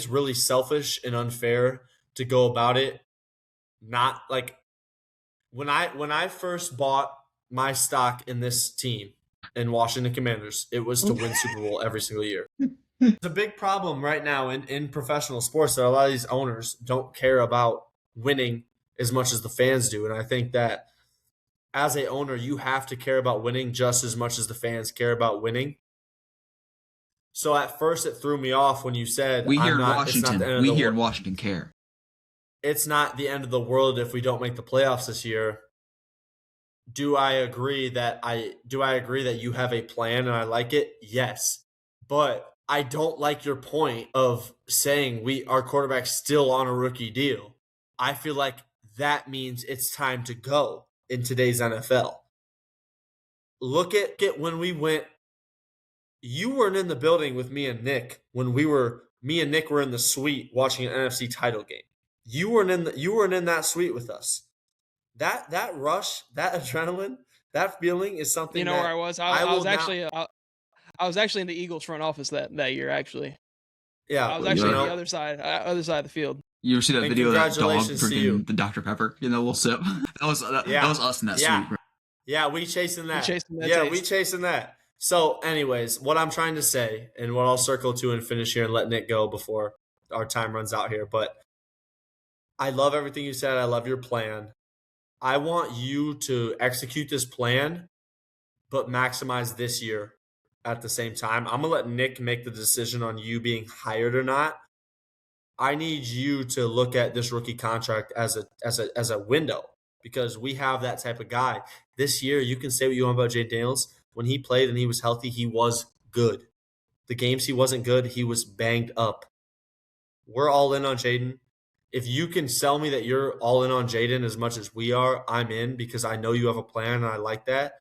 really selfish and unfair to go about it. Not like when I first bought my stock in this team in Washington Commanders, it was to win Super Bowl every single year. It's a big problem right now in professional sports that a lot of these owners don't care about winning as much as the fans do. And I think that as a owner, you have to care about winning just as much as the fans care about winning. So at first it threw me off when you said we here in Washington care. It's not the end of the world if we don't make the playoffs this year. Do I agree that you have a plan and I like it? Yes. But I don't like your point of saying our quarterback's still on a rookie deal. I feel like that means it's time to go in today's NFL. look at when we went. You weren't in the building with me and Nick when me and Nick were in the suite watching an NFC title game. You weren't in that suite with us. That rush, that adrenaline, that feeling is something. You know where I was? I was actually in the Eagles front office that year. Actually, yeah, I was actually on the other side of the field. You ever see that video of that dog congratulations to you. drinking the Dr. Pepper in the little sip? That was us in that suite. Bro. Yeah, we chasing that. We chasing that. So, anyways, what I'm trying to say, and what I'll circle to and finish here and let Nick go before our time runs out here, but I love everything you said. I love your plan. I want you to execute this plan, but maximize this year at the same time. I'm going to let Nick make the decision on you being hired or not. I need you to look at this rookie contract as a window, because we have that type of guy. This year, you can say what you want about Jay Daniels. When he played and he was healthy, he was good. The games he wasn't good, he was banged up. We're all in on Jaden. If you can sell me that you're all in on Jaden as much as we are, I'm in, because I know you have a plan and I like that.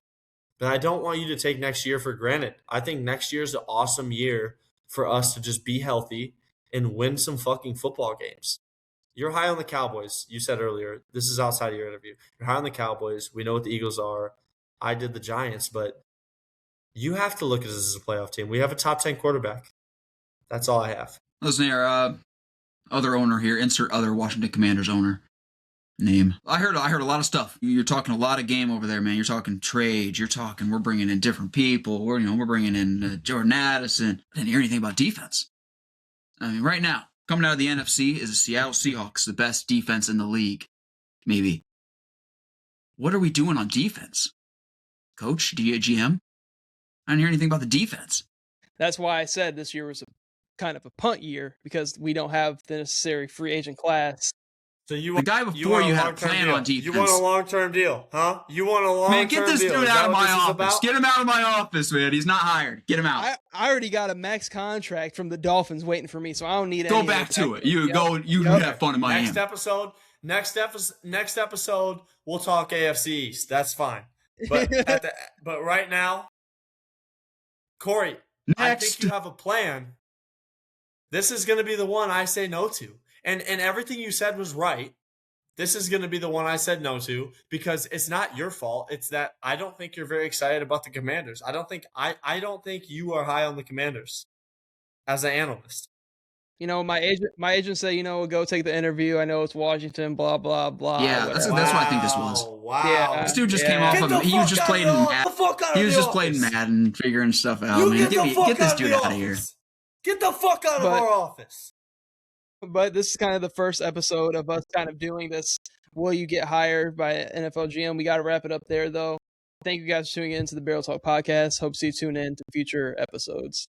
But I don't want you to take next year for granted. I think next year is an awesome year for us to just be healthy and win some fucking football games. You're high on the Cowboys. You said earlier, this is outside of your interview. You're high on the Cowboys. We know what the Eagles are. I did the Giants, but you have to look at us as a playoff team. We have a top 10 quarterback. That's all I have. Listen here, other owner here. Insert other Washington Commanders owner name. I heard a lot of stuff. You're talking a lot of game over there, man. You're talking trades. You're talking we're bringing in different people. We're bringing in Jordan Addison. I didn't hear anything about defense. I mean, right now, coming out of the NFC is the Seattle Seahawks, the best defense in the league, maybe. What are we doing on defense? Coach, GM? I didn't hear anything about the defense. That's why I said this year was kind of a punt year, because we don't have the necessary free agent class. So the guy before you had a plan on defense. You want a long-term deal, huh? You want a long-term deal. Man, get this dude out of my office. Get him out of my office, man. He's not hired. Get him out. I already got a max contract from the Dolphins waiting for me, so I don't need any. Go back to it. You have fun in Miami. Next episode, we'll talk AFC East. That's fine. But but right now, Corey, I think you have a plan. This is going to be the one I say no to. And everything you said was right. This is going to be the one I said no to, because it's not your fault. It's that I don't think you're very excited about the Commanders. I don't think you are high on the Commanders as an analyst. You know, my agent said, go take the interview. I know it's Washington, blah, blah, blah. Yeah, that's what I think this was. Wow. Yeah, this dude just came off of it. He was just playing Madden. He was just playing Madden, figuring stuff out. Man, get this dude out of here. Get the fuck out of our office. But this is kind of the first episode of us kind of doing this. Will you get hired by NFL GM? We got to wrap it up there, though. Thank you guys for tuning in to the Barrel Talk podcast. Hope to see you tune in to future episodes.